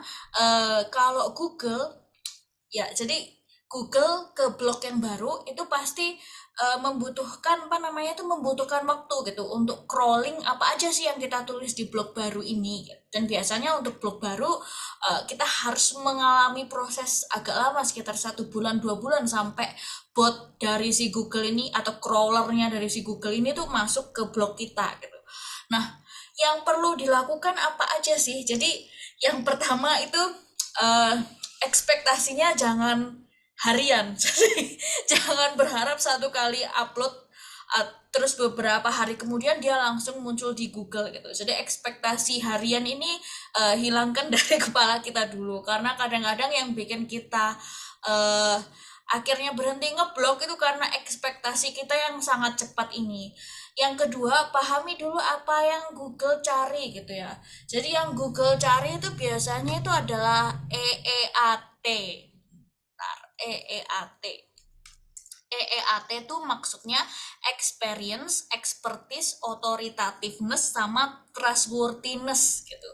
kalau Google, ya jadi Google ke blog yang baru itu pasti membutuhkan apa namanya itu membutuhkan waktu gitu untuk crawling apa aja sih yang kita tulis di blog baru ini. Dan biasanya untuk blog baru kita harus mengalami proses agak lama, sekitar 1 bulan 2 bulan sampai bot dari si Google ini atau crawlernya dari si Google ini tuh masuk ke blog kita gitu. Nah, yang perlu dilakukan apa aja sih? Jadi yang pertama itu uh, ekspektasinya jangan harian. Jadi jangan berharap satu kali upload terus beberapa hari kemudian dia langsung muncul di Google gitu. Jadi ekspektasi harian ini hilangkan dari kepala kita dulu, karena kadang-kadang yang bikin kita uh, akhirnya berhenti ngeblog itu karena ekspektasi kita yang sangat cepat ini. Yang kedua, pahami dulu apa yang Google cari gitu ya. Jadi yang Google cari itu biasanya itu adalah EEAT. EEAT. EEAT itu maksudnya experience, expertise, authoritativeness, sama trustworthiness gitu.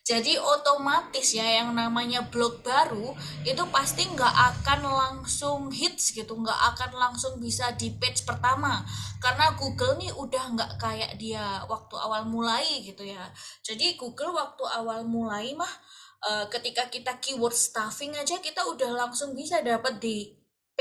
Jadi otomatis ya yang namanya blog baru itu pasti nggak akan langsung hits gitu, nggak akan langsung bisa di page pertama. Karena Google nih udah nggak kayak dia waktu awal mulai gitu ya. Jadi Google waktu awal mulai mah ketika kita keyword stuffing aja kita udah langsung bisa dapat di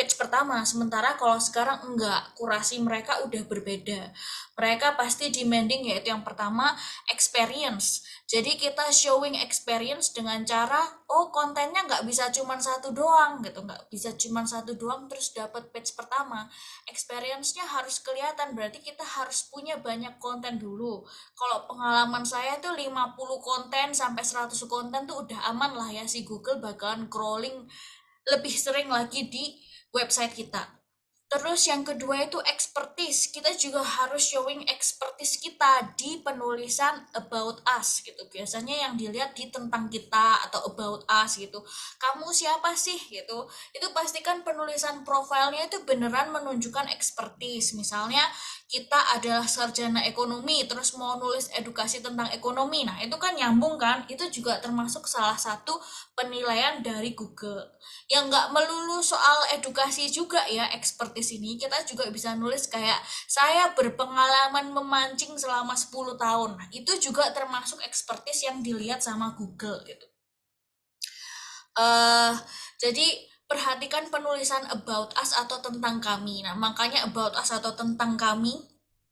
page pertama. Sementara kalau sekarang enggak, kurasi mereka udah berbeda. Mereka pasti demanding yaitu yang pertama experience. Jadi kita showing experience dengan cara, oh kontennya nggak bisa cuma satu doang gitu, nggak bisa cuma satu doang terus dapat page pertama. Experience-nya harus kelihatan, berarti kita harus punya banyak konten dulu. Kalau pengalaman saya tuh 50 konten sampai 100 konten tuh udah aman lah ya, si Google bakalan crawling lebih sering lagi di website kita. Terus yang kedua itu expertise. Kita juga harus showing expertise kita di penulisan about us gitu. Biasanya yang dilihat di tentang kita atau about us gitu. Kamu siapa sih gitu. Itu pastikan penulisan profilnya itu beneran menunjukkan expertise. Misalnya kita adalah sarjana ekonomi terus mau nulis edukasi tentang ekonomi. Nah, itu kan nyambung kan? Itu juga termasuk salah satu penilaian dari Google. Yang nggak melulu soal edukasi juga ya, expertise ini kita juga bisa nulis kayak saya berpengalaman memancing selama 10 tahun. Nah, itu juga termasuk expertise yang dilihat sama Google gitu. Jadi perhatikan penulisan about us atau tentang kami. Nah, makanya about us atau tentang kami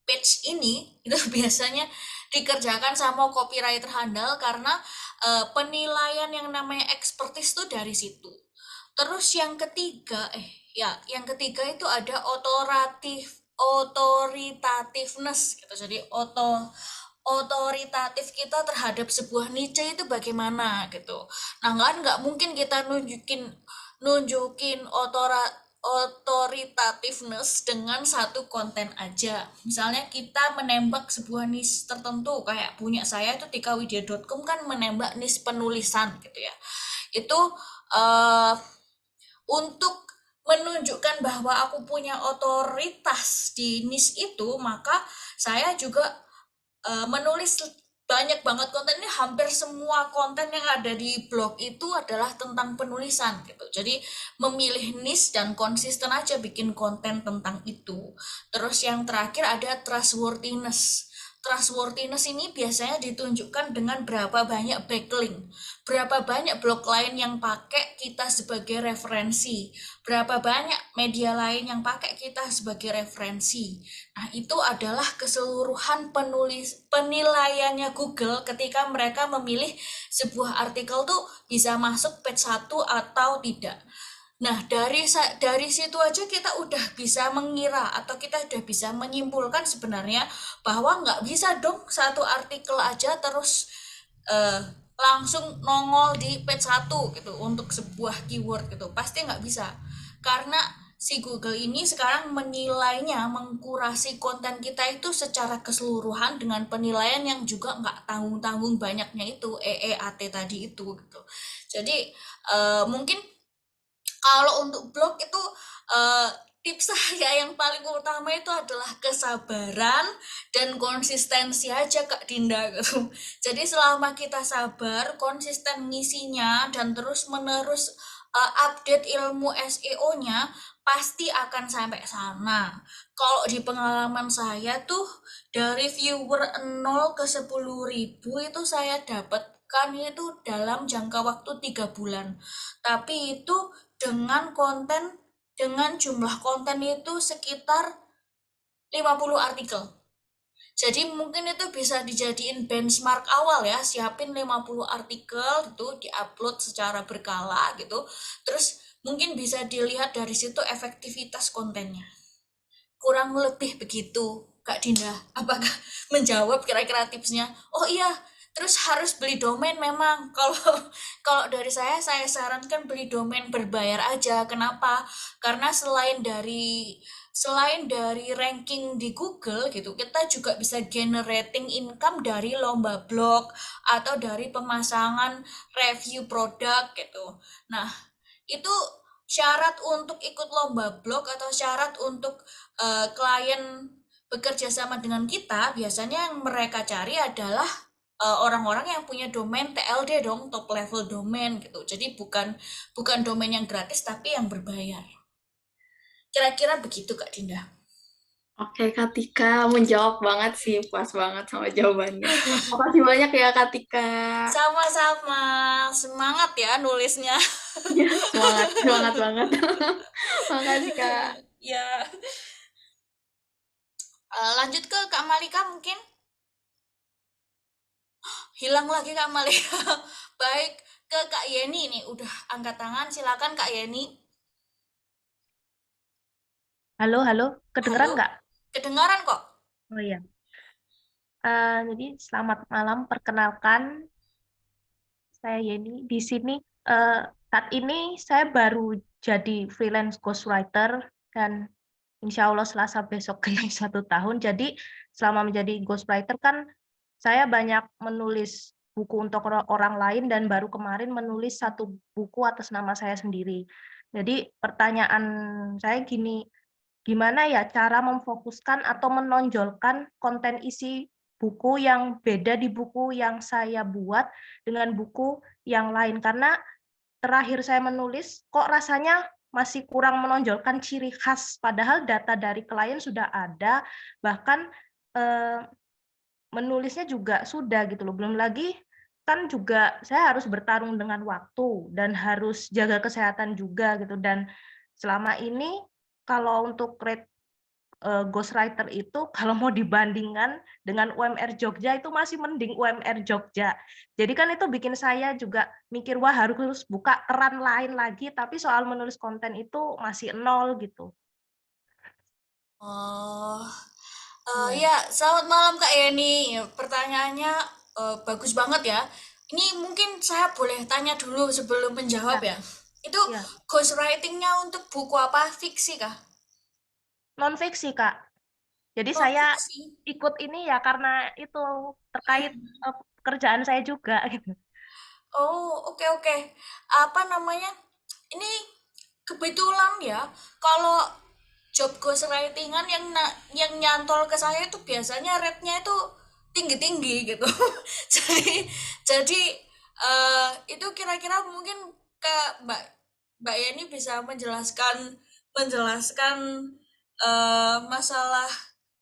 page ini itu biasanya dikerjakan sama copywriter handal karena penilaian yang namanya expertise tuh dari situ. Terus yang ketiga, yang ketiga itu ada autoritativeness gitu. Jadi otoritatif kita terhadap sebuah niche itu bagaimana gitu. Nah, nggak mungkin kita nunjukin autoritativeness dengan satu konten aja. Misalnya kita menembak sebuah niche tertentu, kayak punya saya itu tikawidia.com kan menembak niche penulisan gitu ya. Itu untuk menunjukkan bahwa aku punya otoritas di niche itu, maka saya juga menulis banyak banget konten. Ini hampir semua konten yang ada di blog itu adalah tentang penulisan gitu. Jadi memilih niche dan konsisten aja bikin konten tentang itu. Terus yang terakhir ada trustworthiness. Trustworthiness ini biasanya ditunjukkan dengan berapa banyak backlink, berapa banyak blog lain yang pakai kita sebagai referensi, berapa banyak media lain yang pakai kita sebagai referensi. Nah, itu adalah keseluruhan penilaiannya Google ketika mereka memilih sebuah artikel tuh bisa masuk page 1 atau tidak. Nah, dari situ aja kita udah bisa mengira atau kita udah bisa menyimpulkan sebenarnya bahwa nggak bisa dong satu artikel aja terus langsung nongol di page 1 gitu untuk sebuah keyword gitu. Pasti nggak bisa. Karena si Google ini sekarang menilainya, mengkurasi konten kita itu secara keseluruhan dengan penilaian yang juga nggak tanggung-tanggung banyaknya itu, EEAT tadi itu gitu. Jadi mungkin kalau untuk blog itu tips saya yang paling utama itu adalah kesabaran dan konsistensi aja Kak Dinda gitu. Jadi selama kita sabar, konsisten ngisinya dan terus-menerus update ilmu SEO-nya pasti akan sampai sana. Kalau di pengalaman saya tuh dari viewer 0 ke 10.000 itu saya dapatkan itu dalam jangka waktu 3 bulan. Tapi itu dengan jumlah konten itu sekitar 50 artikel. Jadi mungkin itu bisa dijadiin benchmark awal ya, siapin 50 artikel itu diupload secara berkala gitu. Terus mungkin bisa dilihat dari situ efektivitas kontennya. Kurang lebih begitu, Kak Dinda. Apakah menjawab kira-kira tipsnya? Oh iya, terus harus beli domain memang. Kalau dari saya sarankan beli domain berbayar aja. Kenapa? Karena selain dari ranking di Google gitu, kita juga bisa generating income dari lomba blog atau dari pemasangan review produk gitu. Nah, itu syarat untuk ikut lomba blog atau syarat untuk klien bekerja sama dengan kita, biasanya yang mereka cari adalah orang-orang yang punya domain TLD dong, top level domain gitu. Jadi bukan domain yang gratis tapi yang berbayar. Kira-kira begitu Kak Dinda. Oke, Kak Tika menjawab banget sih, puas banget sama jawabannya. Makasih banyak ya, Kak Tika. Sama-sama, semangat ya nulisnya. Ya, semangat, semangat banget. Makasih, Kak. Ya, lanjut ke Kak Malika mungkin. Hilang lagi Kak Malika. Baik, ke Kak Yeni nih, udah angkat tangan, silakan Kak Yeni. Halo, halo, kedengeran Halo, nggak? kedengaran kok. Oh iya. Jadi selamat malam. Perkenalkan, saya Yeni. Di sini saat ini saya baru jadi freelance ghostwriter dan insya Allah Selasa besok genap 1 tahun. Jadi selama menjadi ghostwriter kan saya banyak menulis buku untuk orang lain dan baru kemarin menulis 1 buku atas nama saya sendiri. Jadi pertanyaan saya gini, gimana ya cara memfokuskan atau menonjolkan konten isi buku yang beda di buku yang saya buat dengan buku yang lain? Karena terakhir saya menulis, kok rasanya masih kurang menonjolkan ciri khas, padahal data dari klien sudah ada, bahkan menulisnya juga sudah gitu loh. Belum lagi kan juga saya harus bertarung dengan waktu dan harus jaga kesehatan juga gitu. Dan selama ini kalau untuk rate ghostwriter itu kalau mau dibandingkan dengan UMR Jogja itu masih mending UMR Jogja. Jadi kan itu bikin saya juga mikir wah harus buka keran lain lagi, tapi soal menulis konten itu masih nol gitu. Oh, Iya. ya, selamat malam Kak Yeni. Pertanyaannya bagus banget ya. Ini mungkin saya boleh tanya dulu sebelum menjawab ya. Itu Iya. ghostwriting-nya untuk buku apa? Fiksi kah? Non fiksi, Kak. Jadi Non saya fiksi. ikut ini ya karena itu terkait kerjaan saya juga gitu. Oh, oke oke. Apa namanya? Ini kebetulan ya, kalau job ghostwriting-an yang nyantol ke saya itu biasanya rate-nya itu tinggi-tinggi gitu. Jadi itu kira-kira mungkin ke Mbak Mbak Yeni bisa menjelaskan menjelaskan masalah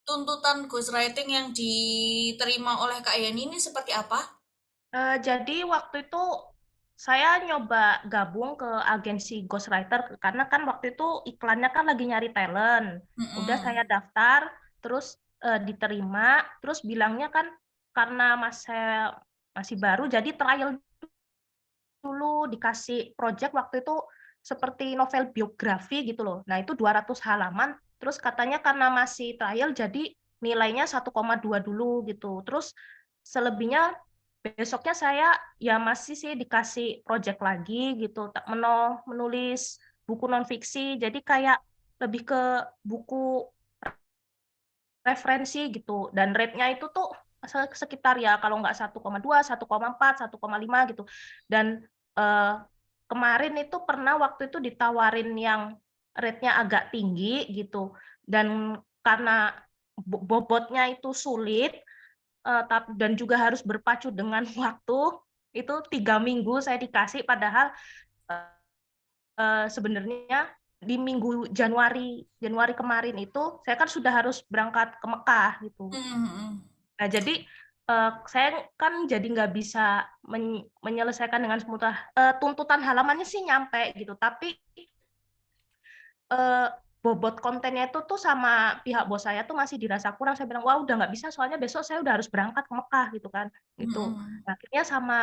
tuntutan ghostwriting yang diterima oleh Kak Yeni ini seperti apa? Jadi waktu itu saya nyoba gabung ke agensi ghostwriter karena kan waktu itu iklannya kan lagi nyari talent. Udah saya Mm-mm. daftar, terus diterima, terus bilangnya kan karena saya masih baru jadi trial dulu dikasih project waktu itu seperti novel biografi gitu loh. Nah, itu 200 halaman. Terus katanya karena masih trial jadi nilainya 1,2 dulu gitu. Terus selebihnya besoknya saya ya masih sih dikasih project lagi gitu. Menulis buku non fiksi. Jadi kayak lebih ke buku referensi gitu. Dan rate-nya itu tuh sekitar ya kalau nggak 1,2, 1,4, 1,5 gitu. Dan eh, kemarin itu pernah waktu itu ditawarin yang rate-nya agak tinggi gitu. Dan karena bobotnya itu sulit dan juga harus berpacu dengan waktu, itu 3 minggu saya dikasih padahal sebenarnya di minggu Januari kemarin itu saya kan sudah harus berangkat ke Mekah gitu. Mm-mm. Nah, jadi saya kan jadi nggak bisa menyelesaikan dengan semudah. Tuntutan halamannya sih nyampe gitu, tapi bobot kontennya itu tuh sama pihak bos saya tuh masih dirasa kurang. Saya bilang, wah udah nggak bisa, soalnya besok saya udah harus berangkat ke Mekah gitu kan. Gitu. Mm-mm. Nah, akhirnya sama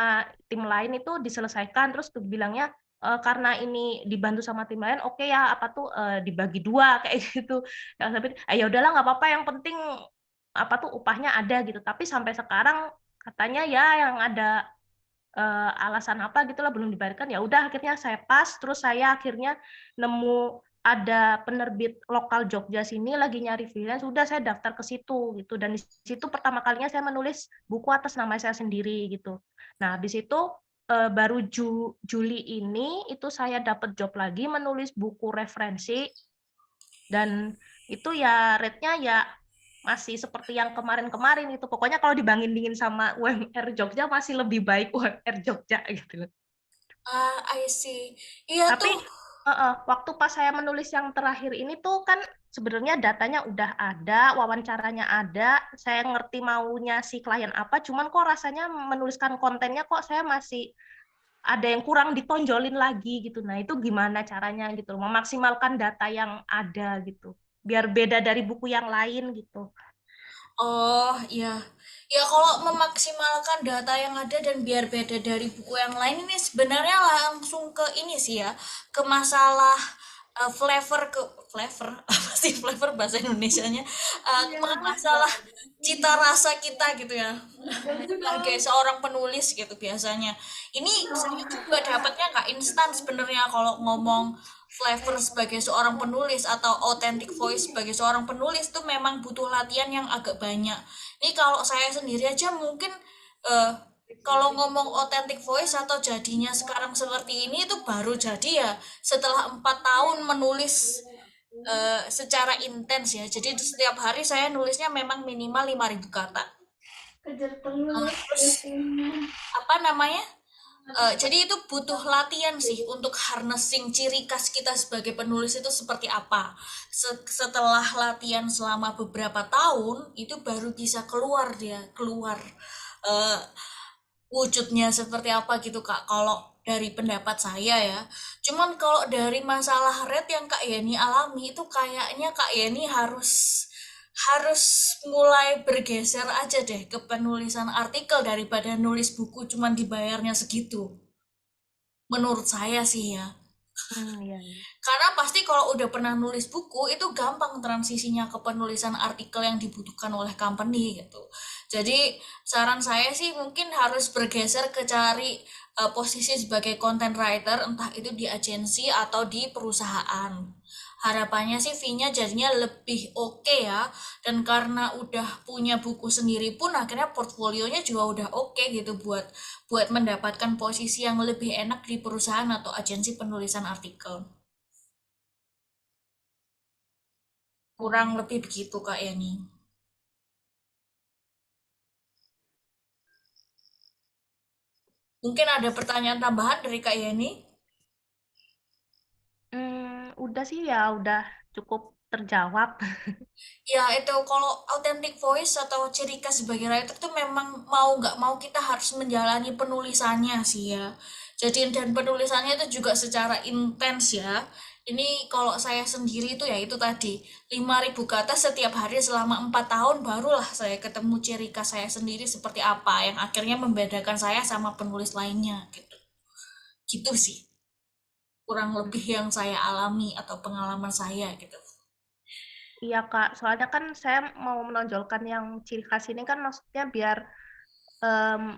tim lain itu diselesaikan, terus tuh bilangnya, karena ini dibantu sama tim lain, oke ya, apa tuh dibagi 2 kayak gitu. Ya, ya udahlah nggak apa-apa, yang penting apa tuh upahnya ada gitu. Tapi sampai sekarang katanya ya yang ada alasan apa gitulah belum dibayarkan. Ya udah akhirnya saya pas, terus saya akhirnya nemu ada penerbit lokal Jogja sini lagi nyari freelance, udah saya daftar ke situ gitu. Dan di situ pertama kalinya saya menulis buku atas nama saya sendiri gitu. Nah, di situ baru Juli ini itu saya dapat job lagi menulis buku referensi, dan itu ya rate-nya ya masih seperti yang kemarin-kemarin itu. Pokoknya kalau dibandingin sama UMR Jogja masih lebih baik UMR Jogja gitu. I see. Iya Tapi tuh. Waktu pas saya menulis yang terakhir ini tuh kan sebenarnya datanya udah ada, wawancaranya ada, saya ngerti maunya si klien apa, cuman kok rasanya menuliskan kontennya kok saya masih ada yang kurang ditonjolin lagi gitu. Nah, itu gimana caranya gitu, memaksimalkan data yang ada gitu, biar beda dari buku yang lain gitu. Oh, iya. Ya kalau memaksimalkan data yang ada dan biar beda dari buku yang lain ini sebenarnya langsung ke ini sih ya, ke masalah flavor apa sih flavor bahasa Indonesianya? Masalah cita rasa kita gitu ya. Sebagai seorang penulis gitu biasanya. Ini saya juga dapatnya nggak instan sebenarnya kalau ngomong flavor sebagai seorang penulis atau authentic voice sebagai seorang penulis tuh memang butuh latihan yang agak banyak. Ini kalau saya sendiri aja mungkin eh, kalau ngomong authentic voice atau jadinya sekarang seperti ini itu baru jadi ya setelah 4 tahun menulis secara intens ya. Jadi setiap hari saya nulisnya memang minimal 5.000 kata. Terus apa namanya? Jadi itu butuh latihan sih untuk harnessing ciri khas kita sebagai penulis itu seperti apa. Setelah latihan selama beberapa tahun, itu baru bisa keluar eh, wujudnya seperti apa gitu Kak. Kalau dari pendapat saya ya. Cuman kalau dari masalah red yang Kak Yeni alami itu kayaknya Kak Yeni harus harus mulai bergeser aja deh ke penulisan artikel daripada nulis buku cuman dibayarnya segitu. Menurut saya sih ya. Iya. Karena pasti kalau udah pernah nulis buku itu gampang transisinya ke penulisan artikel yang dibutuhkan oleh company gitu. Jadi saran saya sih mungkin harus bergeser ke cari posisi sebagai content writer entah itu di agensi atau di perusahaan. Harapannya sih fee-nya jadinya lebih oke ya. Dan karena udah punya buku sendiri pun akhirnya portfolionya juga udah oke gitu buat mendapatkan posisi yang lebih enak di perusahaan atau agensi penulisan artikel. Kurang lebih begitu Kak Yani. Mungkin ada pertanyaan tambahan dari Kak Yani? Udah sih ya, udah cukup terjawab. Ya itu kalau authentic voice atau ciri khas sebagai writer tuh memang mau nggak mau kita harus menjalani penulisannya sih ya. Jadi dan penulisannya itu juga secara intens ya. Ini kalau saya sendiri itu ya itu tadi 5.000 kata setiap hari selama 4 tahun barulah saya ketemu ciri khas saya sendiri seperti apa yang akhirnya membedakan saya sama penulis lainnya gitu. Gitu sih kurang lebih yang saya alami atau pengalaman saya gitu. Iya Kak, soalnya kan saya mau menonjolkan yang ciri khas ini kan maksudnya biar em,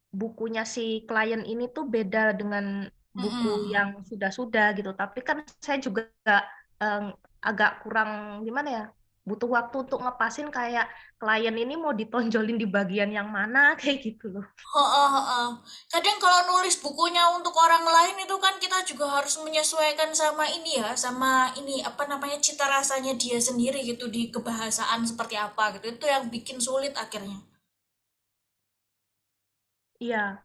bukunya si klien ini tuh beda dengan buku Mm-mm. yang sudah-sudah gitu. Tapi kan saya juga em, agak kurang gimana ya, butuh waktu untuk ngepasin kayak klien ini mau ditonjolin di bagian yang mana kayak gitu loh. Heeh, heeh. Kadang kalau nulis bukunya untuk orang lain itu kan kita juga harus menyesuaikan sama ini ya, sama ini apa namanya cita rasanya dia sendiri gitu di kebahasaan seperti apa gitu. Itu yang bikin sulit akhirnya. Iya,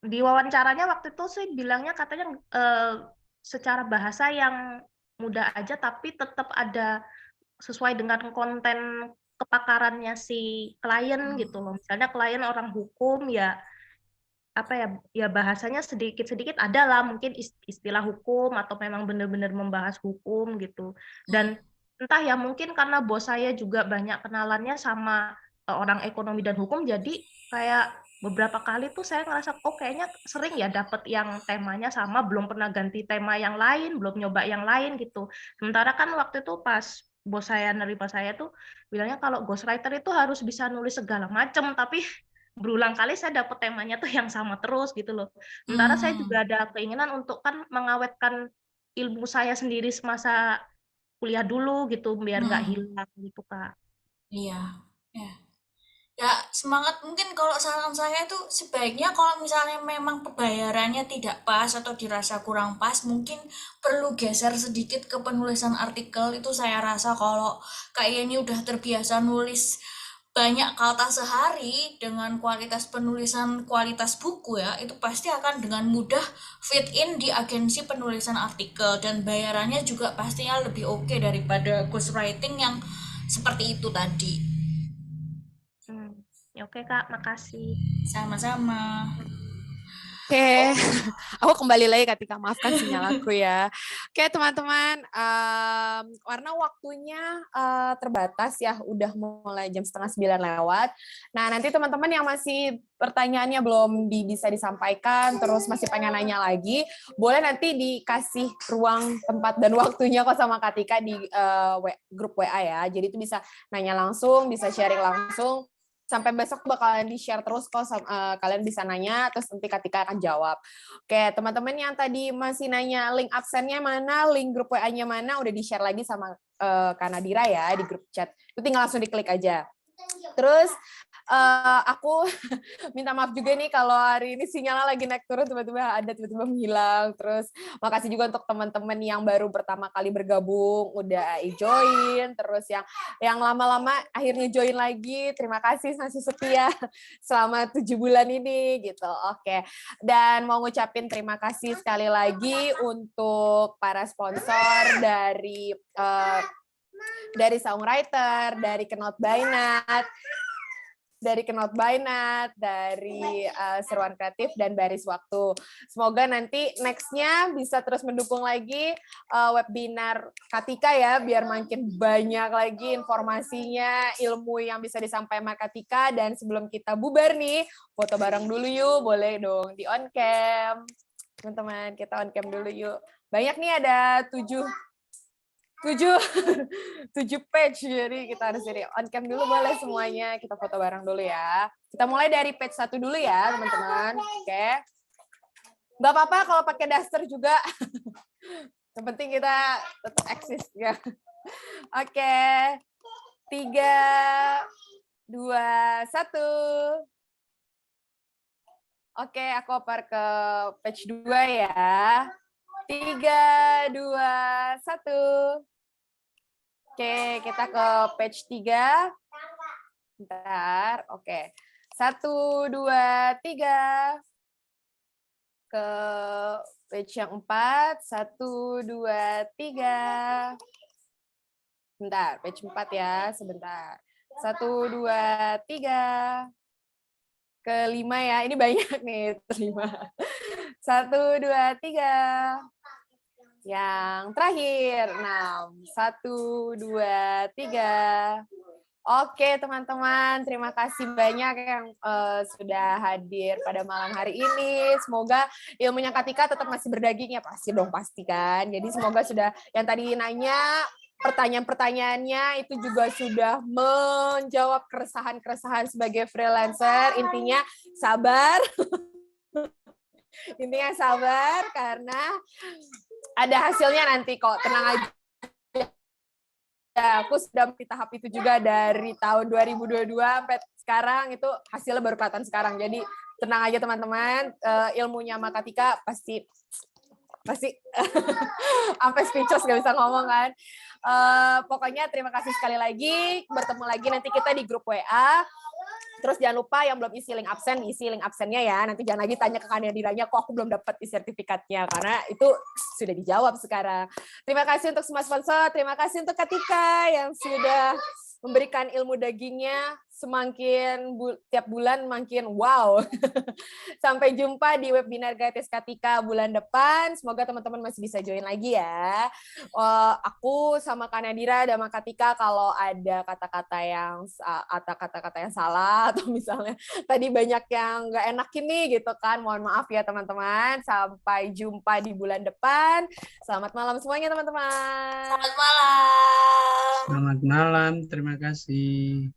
di wawancaranya waktu itu sih bilangnya katanya secara bahasa yang mudah aja tapi tetap ada sesuai dengan konten kepakarannya si klien gitu loh. Misalnya klien orang hukum ya apa ya ya bahasanya sedikit-sedikit ada lah mungkin istilah hukum atau memang benar-benar membahas hukum gitu. Dan entah ya mungkin karena bos saya juga banyak kenalannya sama orang ekonomi dan hukum jadi kayak beberapa kali tuh saya ngerasa oh kayaknya sering ya dapet yang temanya sama belum pernah ganti tema yang lain belum nyoba yang lain gitu. Sementara kan waktu itu pas bos saya nerima saya tuh bilangnya kalau ghostwriter itu harus bisa nulis segala macam tapi berulang kali saya dapat temanya tuh yang sama terus gitu loh. Sementara saya juga Hmm, ada keinginan untuk kan mengawetkan ilmu saya sendiri semasa kuliah dulu gitu biar nggak hmm, hilang gitu Kak. iya. Ya. Ya, semangat mungkin kalau saran saya itu sebaiknya kalau misalnya memang pembayarannya tidak pas atau dirasa kurang pas, mungkin perlu geser sedikit ke penulisan artikel. Itu saya rasa kalau kayak ini udah terbiasa nulis banyak kata sehari dengan kualitas penulisan kualitas buku ya, itu pasti akan dengan mudah fit in di agensi penulisan artikel, dan bayarannya juga pastinya lebih oke daripada ghostwriting yang seperti itu tadi. Ya oke Kak, makasih. Sama-sama. Oke, aku kembali lagi ketika maafkan sinyal aku ya. Oke teman-teman, karena waktunya terbatas ya, udah mulai jam 8:30 lewat. Nah nanti teman-teman yang masih pertanyaannya belum bisa disampaikan, terus masih pengen nanya lagi, boleh nanti dikasih ruang, tempat, dan waktunya kok sama Kak Tika di grup WA ya. Jadi itu bisa nanya langsung, bisa sharing langsung. Sampai besok bakalan di-share terus kok, kalian bisa nanya, terus nanti Katika akan jawab. Oke, teman-teman yang tadi masih nanya link absennya mana, link grup WA-nya mana, udah di-share lagi sama Kak Nadira ya di grup chat. Itu tinggal langsung diklik aja. Terus aku minta maaf juga nih kalau hari ini sinyalnya lagi naik turun, tiba-tiba menghilang. Terus makasih juga untuk teman-teman yang baru pertama kali bergabung udah join, terus yang lama-lama akhirnya join lagi. Terima kasih masih setia selama 7 bulan ini gitu. Oke. Dan mau ngucapin terima kasih sekali lagi untuk para sponsor dari Songwriter, dari Cannot By Nat, dari Seruan Kreatif, dan Baris Waktu. Semoga nanti next-nya bisa terus mendukung lagi webinar Katika ya, biar makin banyak lagi informasinya, ilmu yang bisa disampaikan sama Katika. Dan sebelum kita bubar nih, foto bareng dulu yuk, boleh dong di on cam. Teman-teman, kita on cam dulu yuk. Banyak nih, ada 7 page, jadi kita harus jadi on cam dulu, boleh semuanya, kita foto bareng dulu ya. Kita mulai dari page 1 dulu ya teman-teman. Oke, nggak apa-apa kalau pakai daster juga. Yang penting kita tetap eksis ya. Oke, 3, 2, 1. Oke, aku oper ke page 2 ya. 3, 2, 1. Oke, kita ke page 3. Bentar, oke. 1, 2, 3. Ke page yang 4. 1, 2, 3. Bentar, page 4 ya, sebentar. 1, 2, 3. Ke 5 ya, ini banyak nih, 5. 1, 2, 3. Yang terakhir, 6. 1, 2, 3. Oke, teman-teman. Terima kasih banyak yang sudah hadir pada malam hari ini. Semoga ilmunya Katika tetap masih berdaging ya. Pasti dong, pasti kan. Jadi semoga sudah, yang tadi nanya, pertanyaan-pertanyaannya itu juga sudah menjawab keresahan-keresahan sebagai freelancer. Intinya sabar. Intinya sabar, karena ada hasilnya nanti kok, tenang aja. Ya, aku sudah di tahap itu juga dari tahun 2022 sampai sekarang, itu hasilnya baru kelihatan sekarang. Jadi tenang aja teman-teman, ilmunya sama Katika pasti sampai speechless, gak bisa ngomong kan. Pokoknya terima kasih sekali lagi, bertemu lagi nanti kita di grup WA. Terus jangan lupa yang belum isi link absen, isi link absennya ya. Nanti jangan lagi tanya ke Kanadiranya, kok aku belum dapat sertifikatnya, karena itu sudah dijawab sekarang. Terima kasih untuk semua sponsor, terima kasih untuk Katika yang sudah memberikan ilmu dagingnya, semakin tiap bulan makin wow. Sampai jumpa di webinar gratis Katika bulan depan. Semoga teman-teman masih bisa join lagi ya. Aku sama Kak Nadira dan Kak Katika, kalau ada kata-kata yang salah, atau misalnya tadi banyak yang nggak enak ini gitu kan, mohon maaf ya teman-teman. Sampai jumpa di bulan depan. Selamat malam semuanya teman-teman. Selamat malam. Selamat malam, terima kasih.